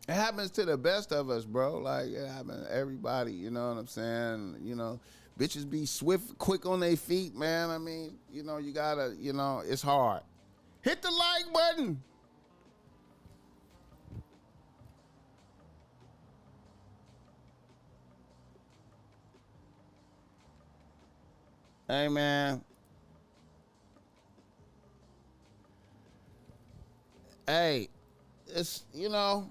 It happens to the best of us, bro. Like, it happens to everybody, you know what I'm saying? You know, bitches be swift, quick on their feet, man. I mean, you know, you gotta, you know, it's hard. Hit the like button. Hey, man. Hey, it's, you know,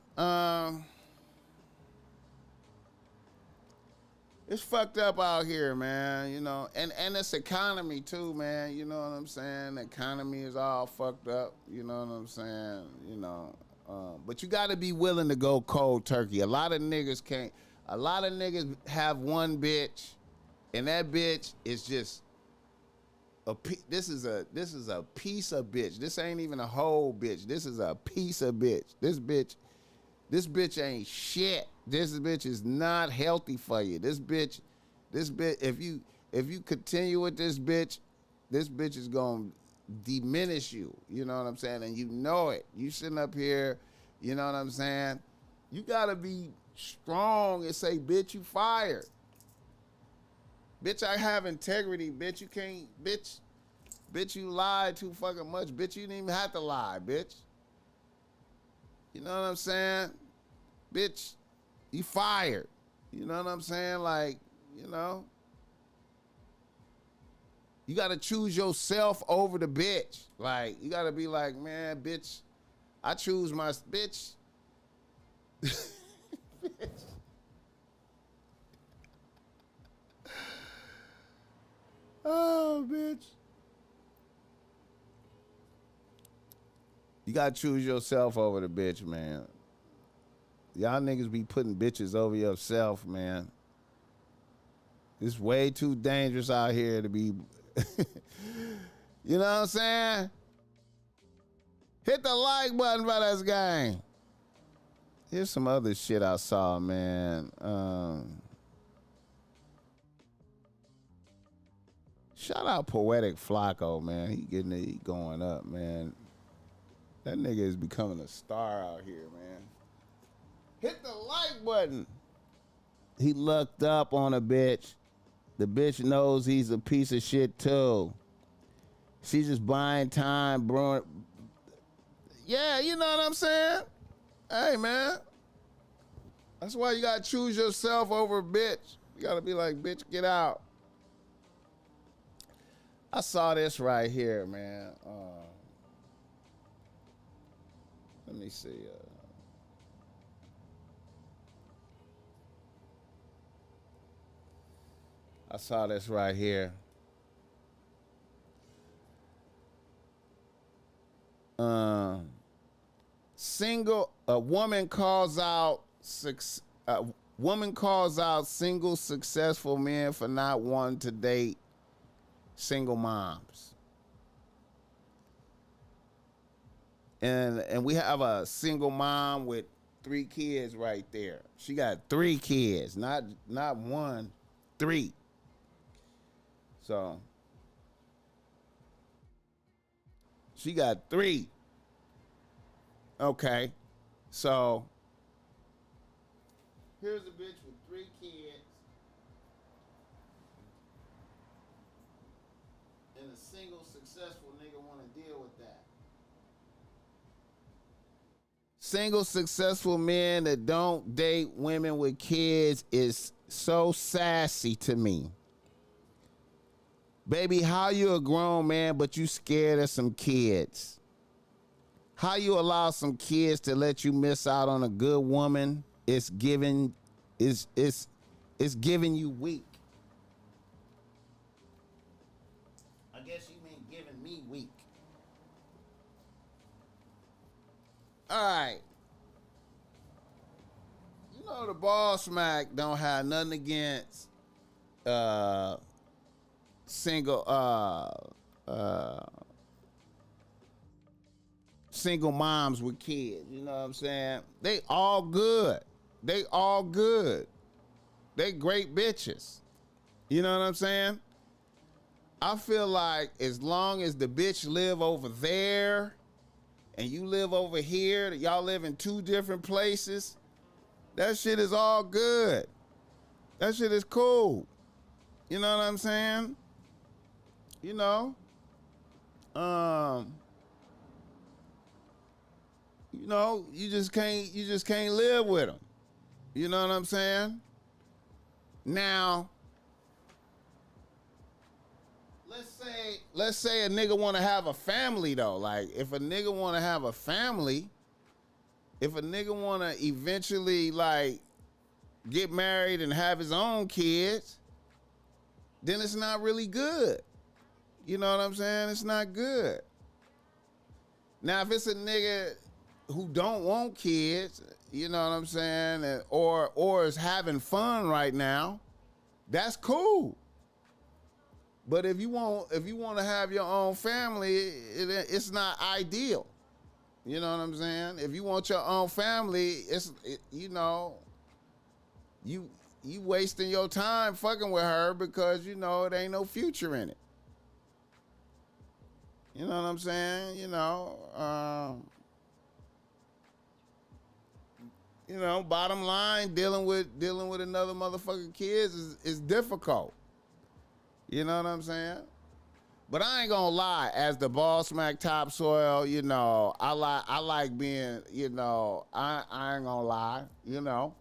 it's fucked up out here, man, you know, and this economy too, man, you know what I'm saying? The economy is all fucked up, you know what I'm saying? You know, but you gotta be willing to go cold turkey. A lot of niggas have one bitch, and that bitch is just this is a piece of bitch. This ain't even a whole bitch. This is a piece of bitch. This bitch ain't shit. This bitch is not healthy for you. This bitch, if you continue with this bitch is gonna diminish you. You know what I'm saying? And you know it. You sitting up here, you know what I'm saying? You gotta be strong and say, bitch, you fired. Bitch, I have integrity, bitch. You can't, bitch, you lied too fucking much. Bitch, you didn't even have to lie, bitch. You know what I'm saying? Bitch, you fired. You know what I'm saying? Like, you know? You gotta choose yourself over the bitch. Like, you gotta be like, man, bitch, I choose my bitch. Bitch. Oh, bitch. You gotta choose yourself over the bitch, man. Y'all niggas be putting bitches over yourself, man. It's way too dangerous out here to be. You know what I'm saying? Hit the like button for this game. Here's some other shit I saw, man. Shout out Poetic Flacco, man. He going up, man. That nigga is becoming a star out here, man. Hit the like button. He looked up on a bitch. The bitch knows he's a piece of shit too. She's just buying time, bro. Yeah, you know what I'm saying? Hey, man. That's why you gotta choose yourself over a bitch. You gotta be like, bitch, get out. I saw this right here, man. Let me see. I saw this right here. Single a woman calls out woman calls out single successful men for not wanting to date single moms. And we have a single mom with 3 kids right there. She got 3 kids, not 1, 3. So she got 3. Okay. So here's a bitch with 3 kids and a single successful nigga want to deal with that. Single successful men that don't date women with kids is so sassy to me. Baby, how you a grown man but you scared of some kids? How you allow some kids to let you miss out on a good woman? It's giving you weak. I guess you mean giving me weak. All right. You know the BossMack don't have nothing against single single moms with kids. You know what I'm saying? They all good. They all good. They great bitches. You know what I'm saying? I feel like as long as the bitch live over there and you live over here, y'all live in 2 different places, that shit is all good. That shit is cool. You know what I'm saying? You know? You know, you just can't live with them. You know what I'm saying? Now, let's say a nigga want to have a family though. Like if a nigga want to have a family, if a nigga want to eventually like get married and have his own kids, then it's not really good. You know what I'm saying? It's not good. Now, if it's a nigga who don't want kids, you know what I'm saying, or is having fun right now, that's cool. But if you want to have your own family, it's not ideal. You know what I'm saying? If you want your own family, you know, you wasting your time fucking with her because you know it ain't no future in it. You know what I'm saying? You know, bottom line, dealing with another motherfucking kids is difficult. You know what I'm saying? But I ain't gonna lie, as the BossMack topsoil, you know, I like being, you know, I ain't gonna lie, you know.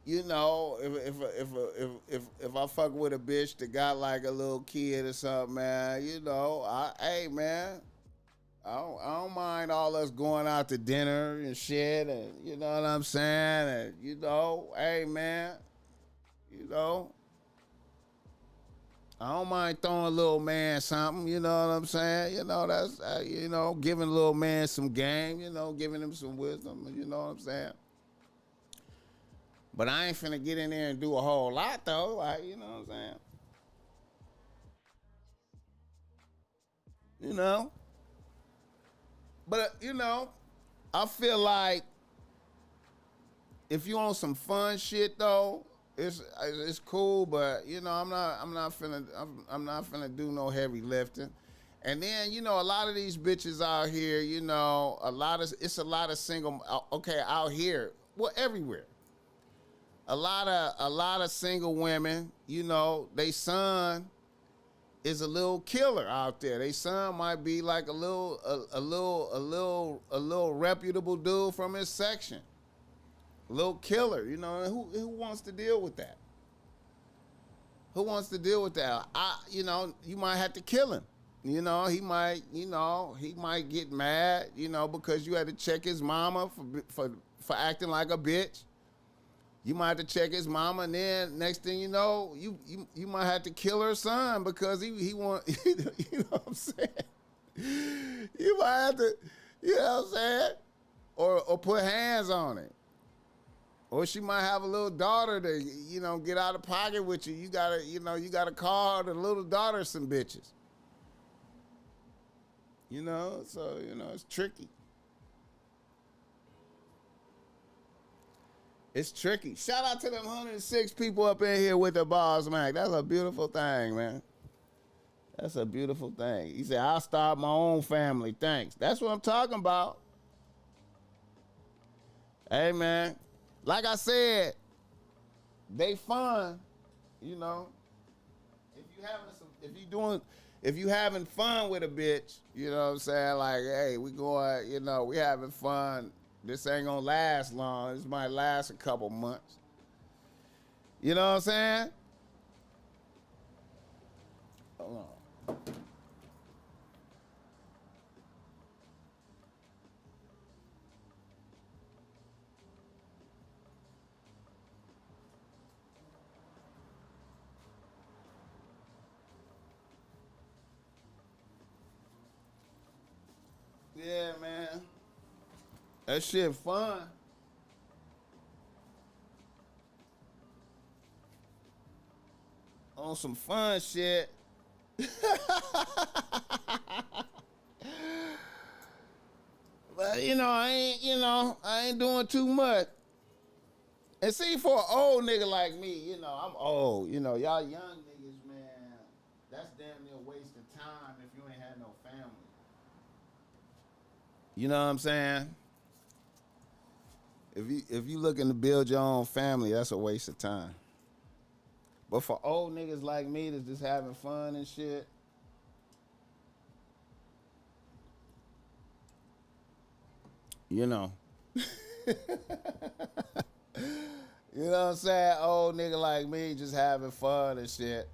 You know, if I fuck with a bitch that got like a little kid or something, man, you know, hey man, I don't mind all us going out to dinner and shit, and you know what I'm saying, and you know, hey man, you know, I don't mind throwing a little man something, you know what I'm saying, you know, that's you know, giving a little man some game, you know, giving him some wisdom, you know what I'm saying. But I ain't finna get in there and do a whole lot though, like, you know what I'm saying. You know. But you know, I feel like if you on some fun shit though, it's cool. But you know, I'm not finna do no heavy lifting. And then you know, a lot of these bitches out here, you know, it's a lot of single. Okay, out here, well, everywhere. A lot of single women, you know, they son is a little killer out there. They son might be like a little reputable dude from his section. A little killer, you know, who wants to deal with that? Who wants to deal with that? You know, you might have to kill him. You know, he might get mad, you know, because you had to check his mama for acting like a bitch. You might have to check his mama, and then next thing you know, you might have to kill her son because he want you know what I'm saying? You might have to, you know what I'm saying? Or put hands on it. Or she might have a little daughter to, you know, get out of pocket with you. You gotta call the little daughter some bitches. You know, so it's tricky. It's tricky. Shout out to them 106 people up in here with the BossMack. That's a beautiful thing, man. That's a beautiful thing. He said, I'll start my own family. Thanks. That's what I'm talking about. Hey, man. Like I said, they fun, you know. If you having fun with a bitch, you know what I'm saying? Like, hey, we going, you know, we having fun. This ain't gonna last long. This might last a couple months. You know what I'm saying? Hold on. Yeah, man. That shit fun. On some fun shit. But I ain't doing too much. And see, for an old nigga like me, you know, I'm old. You know, y'all young niggas, man, that's damn near a waste of time if you ain't had no family. You know what I'm saying? If you looking to build your own family, that's a waste of time. But for old niggas like me that's just having fun and shit, you know. You know what I'm saying? Old nigga like me just having fun and shit.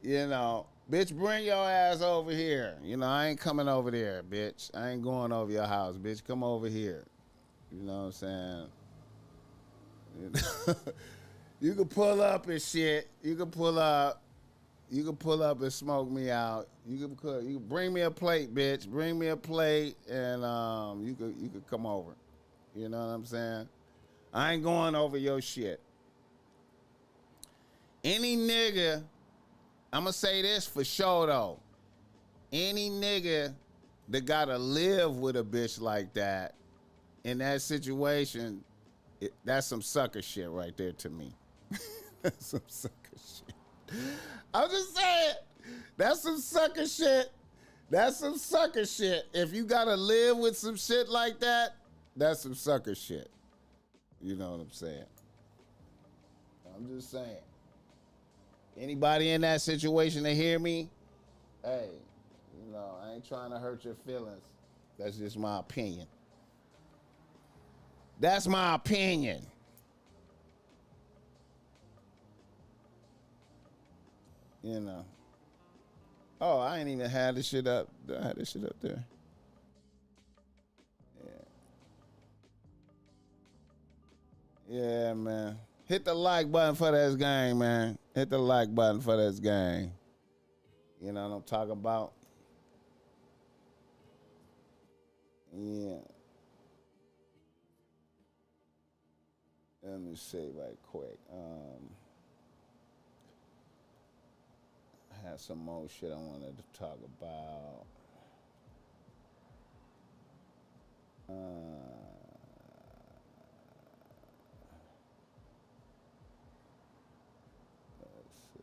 You know, bitch, bring your ass over here. You know, I ain't coming over there, bitch. I ain't going over your house, bitch. Come over here. You know what I'm saying? You can pull up and shit. You can pull up. You can pull up and smoke me out. You can bring me a plate, bitch. Bring me a plate, and you could come over. You know what I'm saying? I ain't going over your shit. Any nigga, I'ma say this for sure though. Any nigga that gotta live with a bitch like that, in that situation, that's some sucker shit right there to me. That's some sucker shit. I'm just saying, that's some sucker shit. That's some sucker shit. If you gotta live with some shit like that, that's some sucker shit. You know what I'm saying? I'm just saying. Anybody in that situation to hear me? Hey, you know, I ain't trying to hurt your feelings. That's just my opinion. That's my opinion. You know. Oh, I ain't even had this shit up. I had this shit up there. Yeah. Yeah, man. Hit the like button for this game, man. Hit the like button for this game. You know what I'm talking about? Yeah. Let me see right quick. I had some more shit I wanted to talk about. Uh, let's see.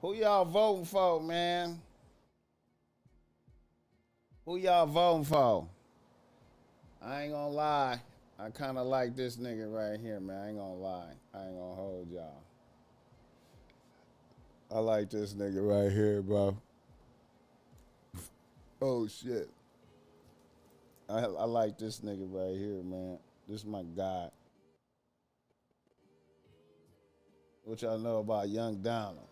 Who y'all voting for, man? Who y'all voting for? I ain't gonna lie. I kind of like this nigga right here, man. I ain't gonna lie. I ain't gonna hold y'all. I like this nigga right here, bro. Oh, shit. I like this nigga right here, man. This is my guy. What y'all know about Young Donald?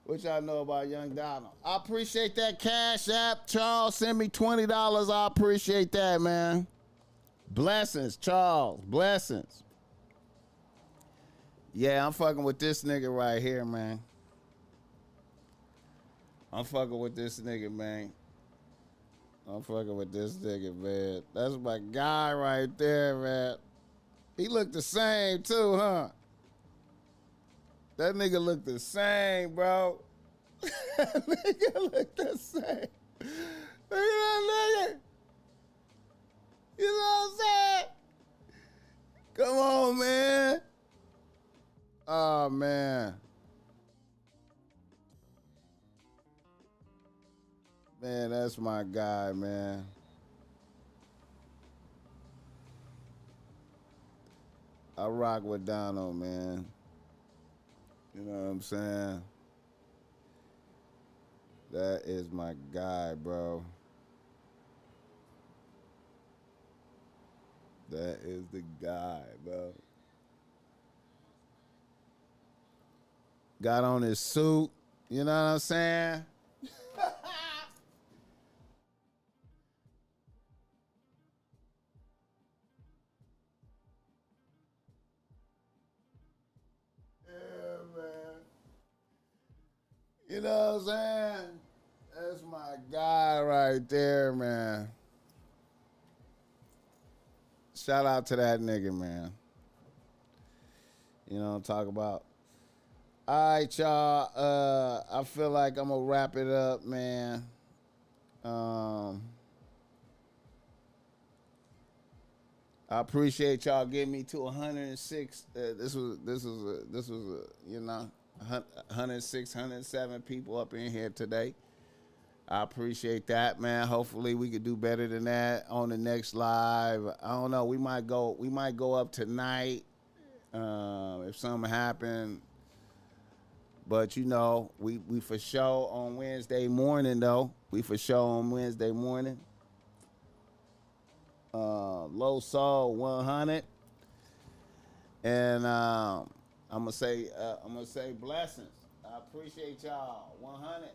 What y'all know about Young Donald? I appreciate that Cash App. Charles, send me $20. I appreciate that, man. Blessings, Charles. Blessings. Yeah, I'm fucking with this nigga right here, man. I'm fucking with this nigga, man. I'm fucking with this nigga, man. That's my guy right there, man. He looked the same, too, huh? That nigga looked the same, bro. That nigga looked the same. Look at that nigga. You know what I'm saying? Come on, man. Oh, man. Man, that's my guy, man. I rock with Donald, man. You know what I'm saying? That is my guy, bro. That is the guy, bro. Got on his suit. You know what I'm saying? Yeah, man. You know what I'm saying? That's my guy right there, man. Shout out to that nigga, man. You know what I'm talking about? All right, y'all. I feel like I'm gonna wrap it up, man. I appreciate y'all getting me to 106. This was you know 106, 107 people up in here today. I appreciate that, man. Hopefully we could do better than that on the next live. I don't know. We might go up tonight if something happened. But you know, we for sure on Wednesday morning though. We for sure on Wednesday morning. Low Soul 100, and I'm gonna say blessings. I appreciate y'all 100.